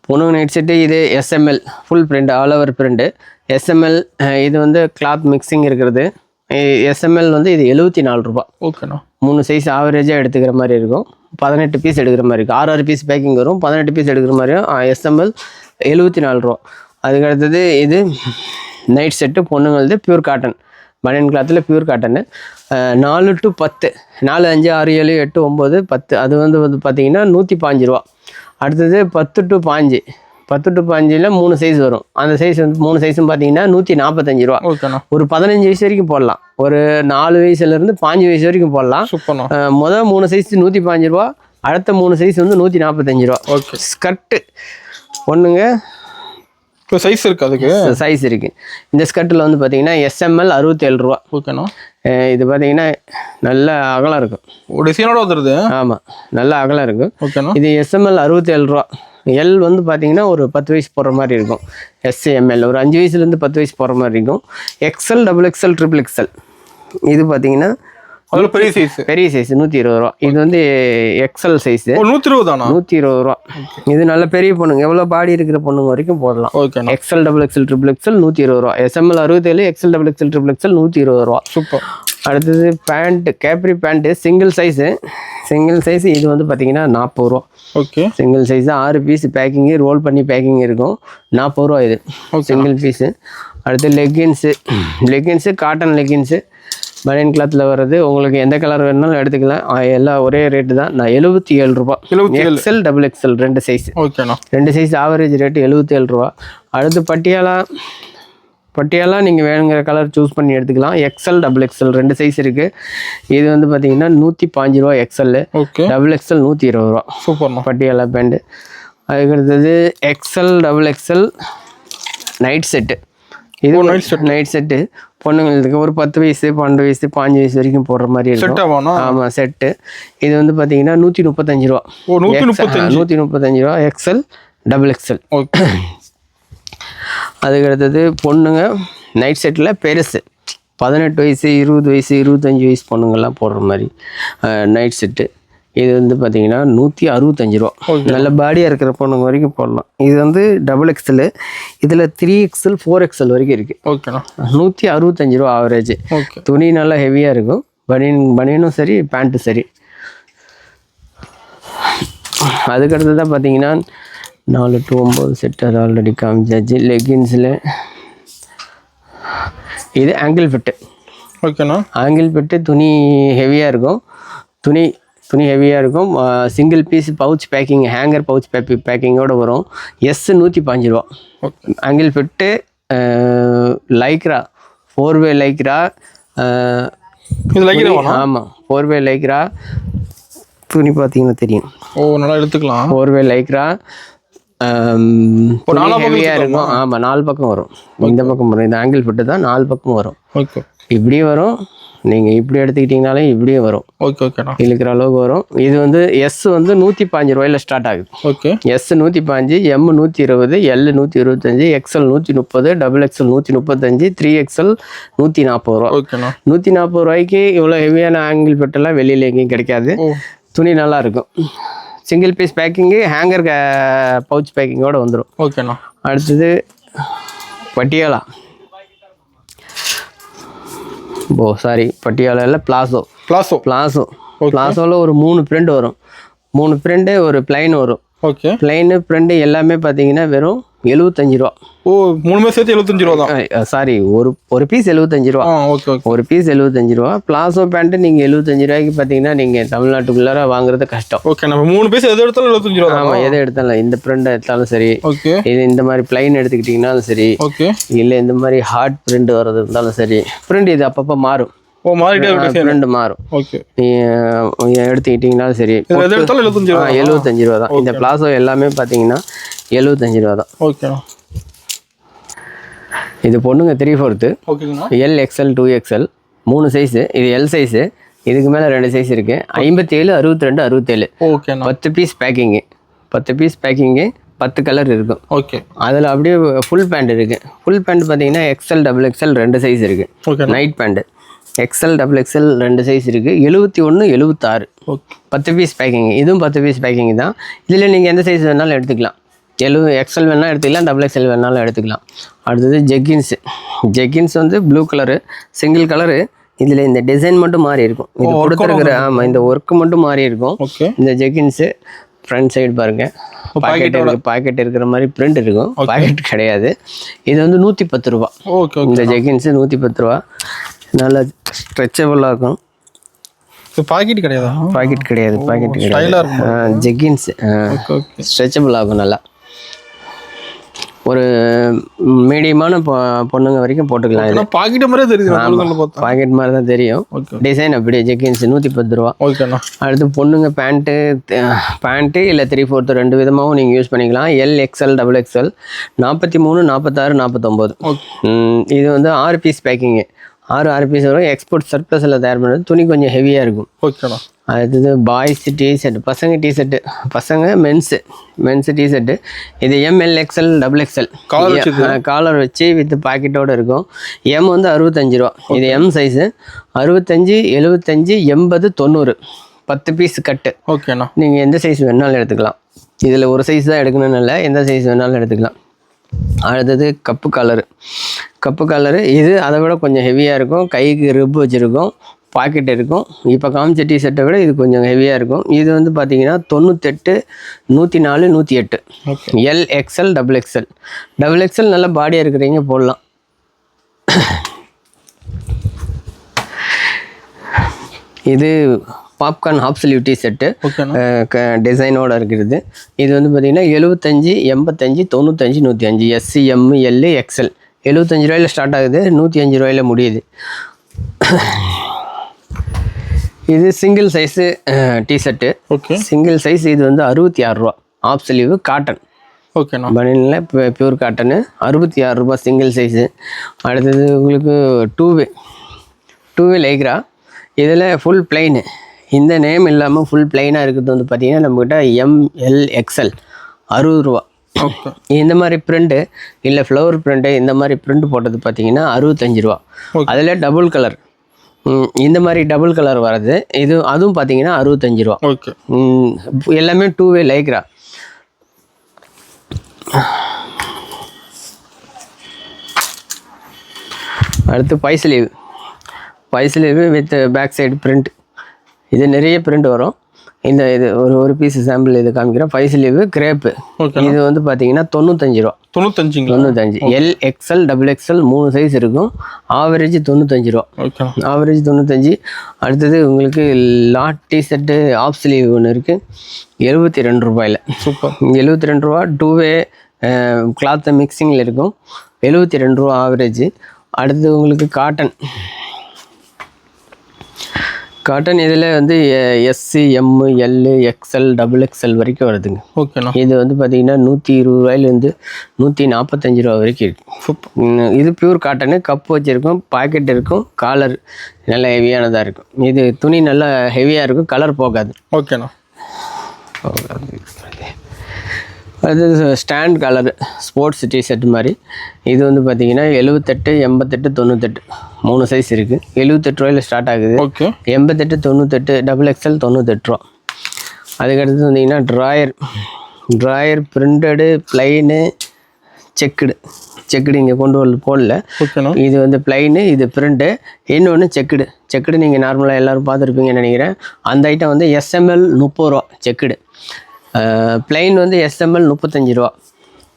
S2: பொண்ணுங்க நைட் செட்டு இது SML full print, all over print. SML இது வந்து கிளாத் மிக்சிங் இருக்கிறது. SML வந்து இது 74 ரூபா.
S1: ஓகேண்ணா.
S2: 3 சைஸ் ஆவரேஜாக எடுத்துக்கிற மாதிரி இருக்கும். 18 பீஸ் எடுக்கிற மாதிரி இருக்கும். 6 பீஸ் பேக்கிங் வரும். 18 பீஸ் எடுக்கிற மாதிரியும். SML 74 ரூபா. அதுக்கடுத்தது இது நைட் செட்டு பொண்ணுங்களது பியூர் காட்டன். பனியன் கிளாத்தில் பியூர் காட்டனு. 4 to 10, 4, 5, 6, 7, 8, 9, 10, அது வந்து பார்த்தீங்கன்னா 105 ரூபா. அடுத்தது 10 to 5, 10 to 5ல் 3 சைஸ் வரும். அந்த சைஸ் வந்து 3 சைஸும் பார்த்தீங்கன்னா 145 ரூபா. ஒரு 15 வயசு வரைக்கும் போடலாம். ஒரு 4 வயசுலேருந்து 5 வயசு வரைக்கும் போடலாம். மொதல் 3 சைஸ் 105 ரூபா, அடுத்த 3 சைஸ் வந்து 145 ரூபா. ஸ்கர்ட்டு ஒன்றுங்க
S1: சைஸ் இருக்குது, அதுக்கு
S2: சைஸ் இருக்குது. இந்த ஸ்கர்ட்டில் வந்து பார்த்தீங்கன்னா SML 67 ரூபா.
S1: ஓகேண்ணா.
S2: இது பார்த்தீங்கன்னா நல்ல அகலம் இருக்கும்,
S1: டிசைனோட வந்துடுது.
S2: ஆமாம், நல்ல அகலம் இருக்கும்.
S1: ஓகேண்ணா.
S2: இது SML 67 ரூபா. எல் வந்து பார்த்தீங்கன்னா ஒரு 10 வயசு போடுற மாதிரி இருக்கும். SML ஒரு 5 வயசுலேருந்து 10 வயசு போடுற மாதிரி இருக்கும். XL, XXL, XXL இது பார்த்தீங்கன்னா
S1: அதில் பெரிய சைஸ்,
S2: 120 ரூபா. இது வந்து எக்ஸல் சைஸ்,
S1: 120 தானா?
S2: 120 ரூபா. இது நல்ல பெரிய பொண்ணுங்க, எவ்வளோ பாடி இருக்கிற பொண்ணுங்க வரைக்கும் போடலாம். XL, XXL, XXL 120 ரூபா. SML 67, XL, XXL, XXL 120 ரூபா.
S1: சூப்பர்.
S2: அடுத்தது pant, capri pant single size. இது வந்து பார்த்தீங்கன்னா 40 ரூபா.
S1: ஓகே.
S2: Single size 6 piece packing, roll பண்ணி பேக்கிங் இருக்கும். 40 ரூபா இது சிங்கிள் பீஸு. அடுத்து லெகின்ஸு காட்டன் லெகின்ஸு பனியன் கிளாத்தில் வர்றது. உங்களுக்கு எந்த கலர் வேணுனாலும் எடுத்துக்கலாம், எல்லாம் ஒரே ரேட்டு தான். நான் 77 ரூபா. XL, XXL 2 size.
S1: ஓகேண்ணா.
S2: 2 சைஸ் ஆவரேஜ் ரேட்டு 77 ரூபா. அடுத்து பட்டியாலா நீங்கள் வேணுங்கிற கலர் சூஸ் பண்ணி எடுத்துக்கலாம். XL, XXL 2 சைஸ் இருக்குது. இது வந்து பார்த்தீங்கன்னா 105 ரூபா XL, XXL 120 ரூபா.
S1: சூப்பர்ண்ணா.
S2: பட்டியாலா பேண்டு. அதுக்கடுத்தது XL, XXL நைட் செட்டு. இது நைட் செட்டு பொண்ணுங்களுக்கு ஒரு 10 வயசு, 12 வயசு, 5 வயசு வரைக்கும் போடுற மாதிரி இருக்கும். ஆமாம், செட்டு. இது வந்து பார்த்தீங்கன்னா 135 ரூபா. 135 ரூபா XL, XXL. அதுக்கடுத்தது பொண்ணுங்க நைட் செட்டில் பெருசு 18 வயசு, 20 வயசு, 25 வயசு பொண்ணுங்கள்லாம் போடுற மாதிரி நைட் செட்டு. இது வந்து பார்த்தீங்கன்னா 165 ரூபா. நல்ல பாடியாக இருக்கிற பொண்ணுங்க வரைக்கும் போடலாம். இது வந்து XXL. இதில் 3XL, 4XL வரைக்கும் இருக்குது.
S1: ஓகேண்ணா.
S2: 165 ரூபா ஆவரேஜ். துணி நல்லா ஹெவியாக இருக்கும். பனியனும் சரி, பேண்ட்டும் சரி. அதுக்கடுத்து தான் பார்த்தீங்கன்னா 4 to 9 செட், அது ஆல்ரெடி காமிச்சாச்சு. லெகின்ஸில் இது ஆங்கிள் ஃபிட்டு.
S1: ஓகேண்ணா. ஆங்கிள்
S2: ஃபிட்டு துணி ஹெவியாக இருக்கும். துணி ஹெவியாக இருக்கும். Single piece pouch packing, hanger pouch பேக்கிங்கோடு வரும். 105 ரூபா. Ankle fit lycra, 4-way lycra. ஆமாம், 4-way லைக்ரா. துணி பார்த்தீங்கன்னா தெரியும்.
S1: நல்லா எடுத்துக்கலாம்.
S2: 4-way லைக்ரா ஹெவியாக இருக்கும். ஆமாம், 4 பக்கம் வரும். இந்த பக்கம் வரும். இந்த ஆங்கிள் ஃபிட்டு தான் 4 பக்கம் வரும். இப்படியும் வரும், நீங்கள் இப்படி எடுத்துக்கிட்டிங்கனாலே இப்படியே வரும். இழுக்கிற அளவுக்கு வரும். இது வந்து எஸ் வந்து 105 ரூபாயில் ஸ்டார்ட் ஆகுது. S 105, M 120, L 125, XL 130, XXL 135, 3XL 140 ரூபா. 140 ரூபாய்க்கு இவ்வளோ ஹெவியான ஆங்கிள் ஃபிட்டெல்லாம் வெளியில் எங்கேயும் கிடைக்காது. துணி நல்லா இருக்கும். Single piece packing, hanger pouch பேக்கிங்கோடு வந்துடும். அடுத்தது பட்டியாலா. பட்டியாலாவில் பிளாசோவில் ஒரு 3 பிரிண்ட் வரும். 3 பிரிண்ட்டு, ஒரு பிளைன் வரும். பிளைனு பிரிண்ட் எல்லாமே பார்த்தீங்கன்னா வெறும் 75 ரூபா.
S1: 3 சேர்த்து 75 ரூபா தான்.
S2: சாரி, ஒரு பீஸ் 75 ரூபா. ஒரு பீஸ் 75 ரூபா. பிளாசோ பேண்ட்டு நீங்கள் 75 ரூபாய்க்கு பார்த்தீங்கன்னா நீங்கள் தமிழ்நாட்டுக்குள்ளார வாங்குறது கஷ்டம்.
S1: நம்ம 3 பீஸ் எது எடுத்தாலும் 75 ரூபா.
S2: ஆமாம், எதை எடுத்தாலும், இந்த பிரிண்ட் எடுத்தாலும் சரி, இது இந்த மாதிரி பிளைன் எடுத்துக்கிட்டிங்கனாலும் சரி, இல்லை இந்த மாதிரி ஹார்ட் பிரிண்ட் வர்றது இருந்தாலும் சரி. பிரிண்ட் இது அப்பப்போ மாறும். பிரிண்ட் மாறும். எடுத்துக்கிட்டிங்கனாலும் சரி, 75 ரூபா தான். இந்த பிளாசோ எல்லாமே பார்த்தீங்கன்னா 75 ரூபா தான். இது பொண்ணுங்க 3/4, L, XL, 2XL 3 சைஸு. இது L சைஸு. இதுக்கு மேலே 2 சைஸ் இருக்குது. 57, 62, 67. 10 piece packing. 10 piece packing, 10 colour இருக்கும். அதில் அப்படியே ஃபுல் பேண்ட் இருக்குது. ஃபுல் பேண்ட் பார்த்தீங்கன்னா XL, XXL 2 சைஸ் இருக்குது. Night pant XL, XXL 2 size இருக்குது. 71, 76. 10 பீஸ் பேக்கிங். இதுவும் 10 பீஸ் பேக்கிங் தான். இதில் நீங்கள் எந்த சைஸ் வேணாலும் எடுத்துக்கலாம். XL வேணாலும் எடுத்துக்கலாம், XXL வேணாலும் எடுத்துக்கலாம். அடுத்தது ஜெக்கின்ஸ் வந்து ப்ளூ கலரு, சிங்கிள் கலரு. இதில் இந்த டிசைன் மட்டும் மாறி இருக்கும். இது கொடுத்துருக்குற இந்த ஒர்க்கு மட்டும் மாறி இருக்கும். இந்த ஜெக்கின்ஸு ஃப்ரண்ட் சைடு பாருங்கள், பாக்கெட் இருக்கிற மாதிரி பிரிண்ட் இருக்கும். பாக்கெட் கிடையாது. இது வந்து 110 ரூபா. இந்த ஜெக்கின்ஸு 110 ரூபா. நல்லா ஸ்ட்ரெச்சபிளாக இருக்கும்.
S1: பாக்கெட் கிடையாதா?
S2: பாக்கெட் கிடையாது, பாக்கெட் கிடையாது. ஜெக்கின்ஸ் ஸ்ட்ரெச்சபிள் ஆகும் நல்லா. ஒரு மீடியமான பொண்ணுங்க வரைக்கும் போட்டுக்கலாம். இது
S1: பாக்கெட் மாதிரி தெரியுது.
S2: பாக்கெட் மாதிரி தான் தெரியும். டிசைன் அப்படியே ஜெக்கின்ஸ் 110 ரூபா. அடுத்து பொண்ணுங்க பேண்ட்டு இல்லை 3/4 2 விதமாகவும் நீங்கள் யூஸ் பண்ணிக்கலாம். LXL XXL 43 46 49. இது வந்து 6 பீஸ் பேக்கிங்கு. 6 பீஸ் வரும். எக்ஸ்போர்ட் சர்ப்ளஸில் தயார் பண்ணுறது. துணி கொஞ்சம் ஹெவியாக இருக்கும்.
S1: ஓகேண்ணா.
S2: அடுத்தது பாய்ஸ் டிஷர்ட், பசங்க டிஷர்ட்டு, பசங்க மென்ஸு டிஷர்ட்டு. இது ML XL XXL காலர் வச்சு வித் பாக்கெட்டோடு இருக்கும். M வந்து 65 ரூபா. இது M சைஸு. 65 75 80 90 10 பீஸ் கட்டு.
S1: ஓகேண்ணா.
S2: நீங்கள் எந்த சைஸ் வேணாலும் எடுத்துக்கலாம். இதில் ஒரு சைஸ் தான் எடுக்கணும்னு இல்லை, எந்த சைஸ் வேணாலும் எடுத்துக்கலாம். அடுத்தது கப்பு கலரு. இது அதை விட கொஞ்சம் ஹெவியாக இருக்கும். கைக்கு ரிப் வச்சுருக்கும், பாக்கெட் இருக்கும். இப்போ காமிச்ச டிஷர்ட்டை விட இது கொஞ்சம் ஹெவியாக இருக்கும். இது வந்து பார்த்தீங்கன்னா 98 104 108. LXL XXL XXL நல்ல பாடியாக இருக்கிறீங்க போடலாம். இது பாப்கார்ன் ஹாஃப் ஸ்லீவ் டிஷர்ட்டு டிசைனோடு இருக்கிறது. இது வந்து பார்த்திங்கன்னா 75 85 95 105. SC M L XL 75 ரூபாயில் ஸ்டார்ட் ஆகுது, 105 ரூபாயில் முடியுது. இது single size t-shirt. Single size. இது வந்து 66 ரூபா. Half sleeve cotton.
S1: ஓகேண்ணா.
S2: பனியனில் பியூர் காட்டனு 66 ரூபா சிங்கிள் சைஸு. அடுத்தது உங்களுக்கு டூ வே லைக்ரா. இதில் ஃபுல் பிளைனு. இந்த நேம் இல்லாமல் ஃபுல் பிளைனாக இருக்கிறது வந்து பார்த்திங்கன்னா நம்மக்கிட்ட ML XL 60 ரூபா. இந்த மாதிரி பிரிண்ட்டு இல்லை ஃப்ளவர் பிரிண்ட்டு இந்த மாதிரி பிரிண்ட் போட்டது பார்த்தீங்கன்னா 65 ரூபா. அதில் டபுள் கலர், இந்த மாதிரி டபுள் கலர் வர்றது அதுவும் பார்த்தீங்கன்னா 65 ரூபா.
S1: ஓகே.
S2: எல்லாமே டூ வே லைக்ரா. அடுத்து பைஸ்லீவ் வித் பேக் சைடு பிரிண்ட். இது நிறைய பிரிண்ட் வரும். இது ஒரு பீஸ் சாம்பிள் இது காமிக்கிறேன். பைஸ்லீவ் கிரேப்பு. இது வந்து பார்த்தீங்கன்னா 95 ரூபா. 95. LXL XXL 3 சைஸ் இருக்கும். ஆவரேஜ் 95 ரூபா. ஆவரேஜ் 95. அடுத்தது உங்களுக்கு லாட் டிஷர்ட்டு ஆஃப் ஸ்லீவ் ஒன்று இருக்குது 72 ரூபாயில். சூப்பர். 72 ரூபா. டூ வே கிளாத்து மிக்சிங்கில் இருக்கும். 72 ரூபா ஆவரேஜ். அடுத்தது உங்களுக்கு காட்டன் இதில் வந்து SC M L XL XXL வரைக்கும் வருதுங்க.
S1: ஓகேண்ணா.
S2: இது வந்து பார்த்திங்கன்னா 120 ரூபாயிலேருந்து 145 ரூபா வரைக்கும் இருக்குது. இது பியூர் காட்டனு. கப் வச்சுருக்கும், பாக்கெட் இருக்கும், காலர் நல்லா ஹெவியானதாக இருக்கும். இது துணி நல்லா ஹெவியாக இருக்கும், கலர் போகாது.
S1: ஓகேண்ணா.
S2: அது ஸ்டாண்ட் கலர் ஸ்போர்ட்ஸ் டிஷர்ட் மாதிரி. இது வந்து பார்த்தீங்கன்னா 78 88 98 3 சைஸ் இருக்குது. 78 ரூபாயில் ஸ்டார்ட் ஆகுது. 88 98 XXL 98 ரூபா. அதுக்கடுத்து வந்தீங்கன்னா ட்ராயர் பிரிண்டடு பிளைனு செக்குடு இங்கே போடல. இது வந்து பிளைனு, இது பிரிண்ட்டு. இன்னொன்று செக்குடு நீங்கள் நார்மலாக எல்லோரும் பார்த்துருப்பீங்கன்னு நினைக்கிறேன். அந்த ஐட்டம் வந்து SML 30 ரூபா செக்குடு. பிளைன் வந்து SML 35 ரூபா.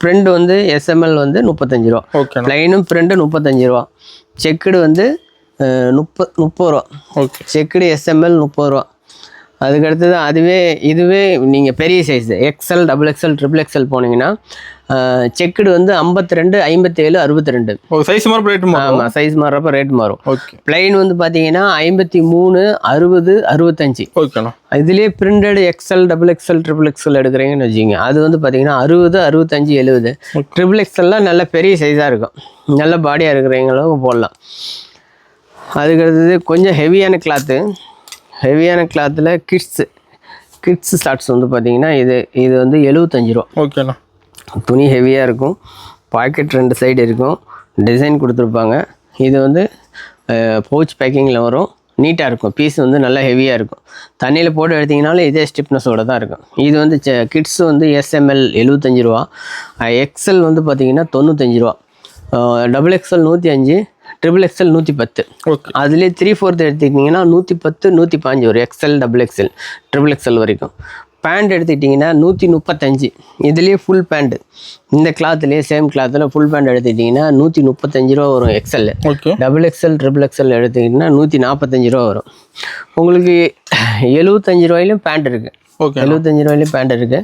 S2: பிரிண்ட் வந்து SML வந்து 35 ரூபா. பிளைனும் பிரிண்ட்டு 35 ரூபா. செக்குடு வந்து 30 ரூபா. செக்குடு SML 30 ரூபா. அதுக்கடுத்தது இதுவே நீங்கள் பெரிய சைஸு XL XXL XXL போனீங்கன்னா செக்குடு வந்து 52 57 62.
S1: சைஸ் மாறும் ரேட் மாறும்.
S2: ஆமாம், சைஸ் மாறுறப்ப ரேட் மாறும். பிளைன் வந்து பார்த்தீங்கன்னா 53 60 65.
S1: ஓகேண்ணா.
S2: இதுலேயே பிரிண்டட் XL XXL XXL எடுக்கிறீங்கன்னு வச்சுக்கோங்க. அது வந்து பார்த்தீங்கன்னா 60 65 70. XXLலாம் நல்ல பெரிய சைஸாக இருக்கும். நல்ல பாடியாக இருக்கிறவங்களும் போடலாம். அதுக்கடுத்தது கொஞ்சம் ஹெவியான கிளாத்தில் கிட்ஸ் ஷார்ட்ஸ் வந்து பார்த்தீங்கன்னா இது வந்து 75 ரூபா.
S1: ஓகேண்ணா.
S2: துணி ஹெவியாக இருக்கும், பாக்கெட் 2 சைடு இருக்கும், டிசைன் கொடுத்துருப்பாங்க. இது வந்து பவுச் பேக்கிங்கில் வரும். நீட்டாக இருக்கும். பீஸ் வந்து நல்லா ஹெவியாக இருக்கும். தண்ணியில் போட்டு எடுத்திங்கனாலும் இதே ஸ்டிப்னஸோடு தான் இருக்கும். இது வந்து கிட்ஸ் வந்து SML 75 ரூபா. XL வந்து பார்த்திங்கன்னா 95 ரூபா. XXL 105, XXL 110. அதுலேயே 3/4 எடுத்துக்கிட்டிங்கன்னா 110 105 வரும். XL XXL XXL வரைக்கும். பேண்ட் எடுத்துக்கிட்டிங்கன்னா 135. இதுலேயே ஃபுல் பேண்ட்டு இந்த கிளாத்துலேயே சேம் கிளாத்தில் ஃபுல் பேண்ட் எடுத்துக்கிட்டிங்கன்னா 135 ரூபா வரும் XL. Double XL triple XL எடுத்துக்கிட்டிங்கன்னா 145 ரூபா வரும். உங்களுக்கு 75 ரூபாயிலும் பேண்ட் இருக்குது. 75 ரூபாயிலும் பேண்ட் இருக்குது.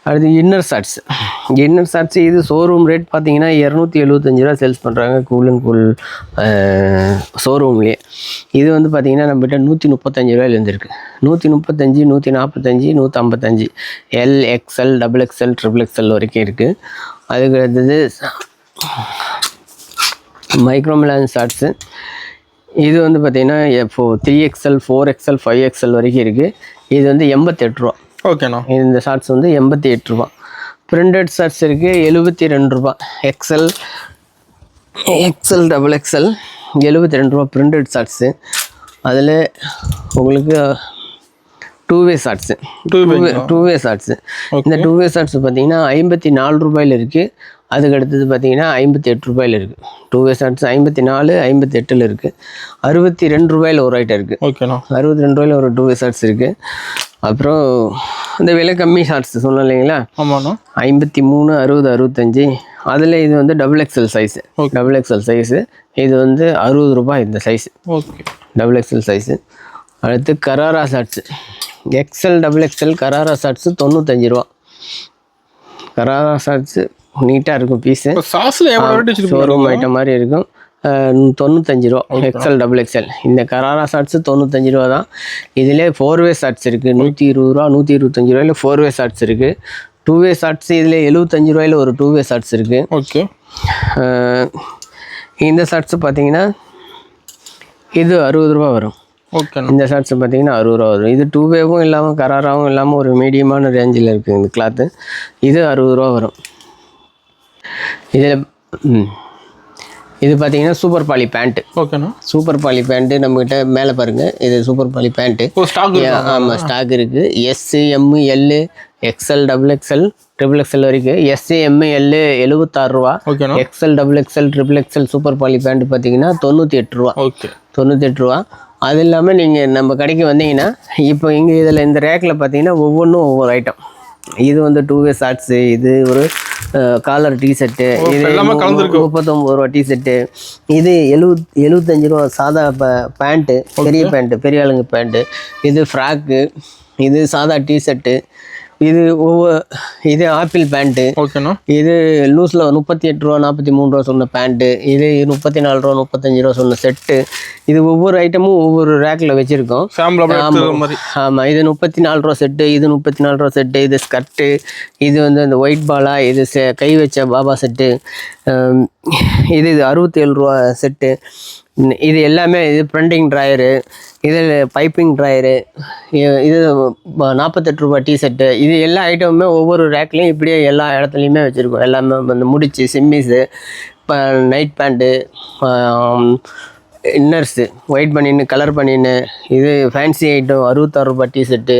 S2: அடுத்து இன்னர் ஷார்ட்ஸ். இன்னர் ஷார்ட்ஸ் இது ஷோரூம் ரேட் பார்த்தீங்கன்னா 275 ரூபா சேல்ஸ் பண்ணுறாங்க கூல் அண்ட் கூல் ஷோரூம்லேயே. இது வந்து பார்த்திங்கன்னா நம்மகிட்ட 135 ரூபாயில் வந்துருக்கு. 135, 145, 155 L, XL, double XL, triple XL வரைக்கும் இருக்குது. அதுக்கு அடுத்தது மைக்ரோமிலான் ஷார்ட்ஸு. இது வந்து பார்த்திங்கன்னா 3XL, 4XL, 5XL வரைக்கும் இருக்குது. இது வந்து 88 ரூபா.
S1: ஓகேண்ணா.
S2: இந்த ஷார்ட்ஸ் வந்து 88 ரூபா. பிரிண்டட் ஷார்ட்ஸ் இருக்குது 72 ரூபா. எக்ஸ்எல், டபுள் எக்ஸ்எல் 72 ரூபா பிரிண்டட் ஷார்ட்ஸு. அதில் உங்களுக்கு டூ வே ஷார்ட்ஸு. இந்த டூ வே ஷார்ட்ஸ் பார்த்தீங்கன்னா 54 ரூபாயில் இருக்குது. அதுக்கு அடுத்தது பார்த்தீங்கன்னா 58 ரூபாயில் இருக்குது. டூ வே ஷார்ட்ஸ் 54, 58 இருக்குது. 62 ரூபாயில் ஒரு ஐட்டம் இருக்குது.
S1: ஓகேண்ணா.
S2: 62 ரூபாயில் ஒரு டூ வே ஷார்ட்ஸ் இருக்குது. அப்புறம் இந்த விலை கம்மி ஷார்ட்ஸ் சொன்னோம் இல்லைங்களா?
S1: ஆமாண்ணா.
S2: 53, 60, 65. அதில் இது வந்து double XL size. Double XL size இது வந்து 60 ரூபாய் இந்த சைஸு.
S1: ஓகே. Double XL size.
S2: அடுத்து கராரா ஷார்ட்ஸு. எக்ஸ்எல், டபுள் எக்ஸ்எல் கராரா ஷார்ட்ஸு 95 ரூபா. கராரா ஷார்ட்ஸு நீட்டாக இருக்கும் பீஸு. ஷோரூம் ஐட்டம் மாதிரி இருக்கும். 95 ரூபா எக்ஸ்எல், டபுள் எக்ஸ்எல். இந்த கராரா ஷார்ட்ஸு 95 ரூபா தான். இதில் 4 வே ஷார்ட்ஸ் இருக்குது 120 ரூபா, 125 ரூபாயில் 4 வே ஷார்ட்ஸ் இருக்குது. டூ வே ஷார்ட்ஸ் இதில் 75 ரூபாயில் ஒரு டூ வே ஷார்ட்ஸ் இருக்குது.
S1: ஓகே.
S2: இந்த ஷார்ட்ஸு பார்த்தீங்கன்னா இது 60 ரூபா வரும்.
S1: ஓகே. இந்த
S2: ஷார்ட்ஸ் பார்த்தீங்கன்னா 60 ரூபா வரும். இது டூ வேவும் இல்லாமல் கராராவும் இல்லாமல் ஒரு மீடியமான ரேஞ்சில் இருக்குது இந்த கிளாத்து. இது 60 ரூபா வரும். இதில் இது பார்த்தீங்கன்னா சூப்பர் பாலி பேண்ட்டு.
S1: ஓகேண்ணா.
S2: சூப்பர் பாலி பேண்ட்டு நம்மகிட்ட மேலே பாருங்கள். இது சூப்பர் பாலி பேண்ட்டு. ஆமாம், ஸ்டாக் இருக்குது. S, M, L, XL, double XL, triple XL வரைக்கும். எஸ்ஸு, எம்மு, எல்லு 76 ரூபா. XL, double XL, triple XL super poly pant பார்த்தீங்கன்னா 98 ரூபா.
S1: ஓகே.
S2: 98 ரூபா. அது இல்லாமல் நீங்கள் நம்ம கடைக்கு வந்தீங்கன்னா இப்போ இங்கே இதில் இந்த ரேக்கில் பார்த்தீங்கன்னா ஒவ்வொன்றும் ஒவ்வொரு ஐட்டம். இது வந்து டூ வே ஷார்ட்ஸு, இது ஒரு காலர் டிஷர்ட்டு, இது 39 ரூபா டிஷர்ட்டு, இது 75 ரூபா சாதா பேண்ட்டு, பெரிய பேண்ட்டு, பெரிய ஆளுங்க பேண்ட்டு, இது ஃப்ராக்கு, இது சாதா டிஷர்ட்டு, இது இது ஆப்பிள் பேண்ட்டு.
S1: ஓகேண்ணா.
S2: இது லூஸில் 38 ரூபா, 43 ரூபா சொன்ன பேண்ட்டு, இது 34 ரூபா, 35 ரூபா சொன்ன செட்டு. இது ஒவ்வொரு ஐட்டமும் ஒவ்வொரு ரேக்கில் வச்சுருக்கோம். ஆமாம். இது 34 ரூபா செட்டு, இது 34 ரூபா செட்டு, இது ஸ்கர்ட்டு, இது வந்து அந்த ஒயிட் பாலா, இது கை வச்ச பாபா செட்டு, இது 67 ரூபா செட்டு. இது எல்லாமே இது ப்ரிண்டிங் ட்ராயரு, இது பைப்பிங் ட்ராயரு, இது 48 ரூபா டிஷர்ட்டு. இது எல்லா ஐட்டமுமே ஒவ்வொரு ரேக்லேயும் இப்படியே எல்லா இடத்துலையுமே வச்சுருக்கோம். எல்லாமே வந்து முடிச்சு, சிம்மிஸு, இப்போ night pant, inners, white baniyan, colour baniyan, இது ஃபேன்சி ஐட்டம் 66 ரூபா டிஷர்ட்டு,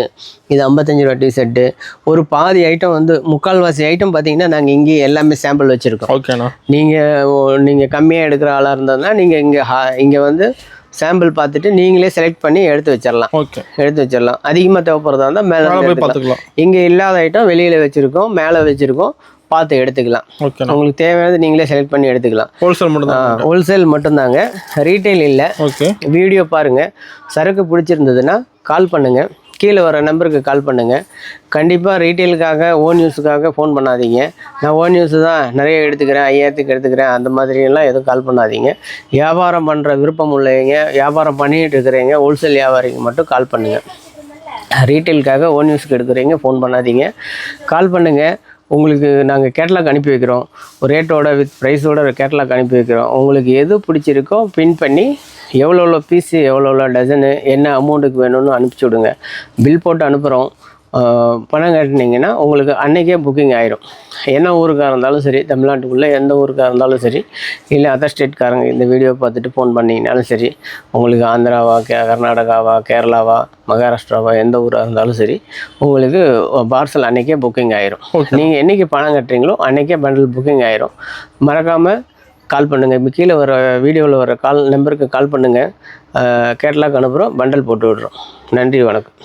S2: இது 55 ரூபா டிஷர்ட்டு. ஒரு பாதி ஐட்டம் வந்து முக்கால்வாசி ஐட்டம் பார்த்தீங்கன்னா நாங்கள் இங்கே எல்லாமே சாம்பிள் வச்சுருக்கோம்.
S1: ஓகேண்ணா.
S2: நீங்கள் கம்மியாக எடுக்கிற ஆளாக இருந்ததுன்னா நீங்கள் இங்கே வந்து சாம்பிள் பார்த்துட்டு நீங்களே செலக்ட் பண்ணி எடுத்து வச்சிடலாம்.
S1: ஓகே.
S2: எடுத்து வச்சிடலாம். அதிகமாக தேவைப்படுறதா இருந்தால் மேலே போய் பார்த்துக்கலாம். இங்கே இல்லாத ஐட்டம் வெளியில் வச்சுருக்கோம், மேலே வச்சுருக்கோம், பார்த்து எடுத்துக்கலாம். உங்களுக்கு தேவையானது நீங்களே செலக்ட் பண்ணி எடுத்துக்கலாம். ஹோல்சேல் மட்டும்தாங்க, ரீட்டைல் இல்லை.
S1: ஓகே.
S2: வீடியோ பாருங்கள். சரக்கு பிடிச்சிருந்ததுன்னா கால் பண்ணுங்கள். கீழே வர நம்பருக்கு கால் பண்ணுங்கள். கண்டிப்பாக ரீட்டெயிலுக்காக ஓன் யூஸுக்காக ஃபோன் பண்ணாதீங்க. நான் ஓன் யூஸு தான் நிறைய எடுத்துக்கிறேன், 5000க்கு எடுத்துக்கிறேன், அந்த மாதிரியெல்லாம் எதுவும் கால் பண்ணாதீங்க. வியாபாரம் பண்ணுற விருப்பம் உள்ளவங்க, வியாபாரம் பண்ணிகிட்டு இருக்கிறவங்க, ஹோல்சேல் வியாபாரிங்க மட்டும் கால் பண்ணுங்கள். ரீட்டெயிலுக்காக ஓன் யூஸுக்கு எடுக்கிறீங்க ஃபோன் பண்ணாதீங்க. கால் பண்ணுங்கள். உங்களுக்கு நாங்கள் கேட்லாக் அனுப்பி வைக்கிறோம். ஒரு ரேட்டோட வித் ப்ரைஸோட கேட்லாக் அனுப்பி வைக்கிறோம். உங்களுக்கு எது பிடிச்சிருக்கோ பின் பண்ணி எவ்வளோ பீஸு, எவ்வளோ டசனு, என்ன அமௌண்ட்டுக்கு வேணும்னு அனுப்பிச்சி விடுங்க. பில் போட்டு அனுப்புகிறோம். பணம் கட்டினீங்கன்னா உங்களுக்கு அன்றைக்கே புக்கிங் ஆயிரும். என்ன ஊருக்காக இருந்தாலும் சரி, தமிழ்நாட்டுக்குள்ளே எந்த ஊருக்காக இருந்தாலும் சரி, இல்லை அதர் ஸ்டேட்காரங்க இந்த வீடியோ பார்த்துட்டு ஃபோன் பண்ணிங்கனாலும் சரி, உங்களுக்கு ஆந்திராவா, கர்நாடகாவா, கேரளாவா, மகாராஷ்டிராவா, எந்த ஊராக இருந்தாலும் சரி, உங்களுக்கு பார்சல் அன்றைக்கே புக்கிங் ஆயிரும். நீங்கள் என்றைக்கு பணம் கட்டுறீங்களோ அன்றைக்கே பண்டில் புக்கிங் ஆயிரும். மறக்காமல் கால் பண்ணுங்கள். இப்போ கீழே வர வீடியோவில் வர நம்பருக்கு கால் பண்ணுங்கள். கேட்லாக் அனுப்புகிறோம், பண்டல் போட்டு விடுறோம். நன்றி, வணக்கம்.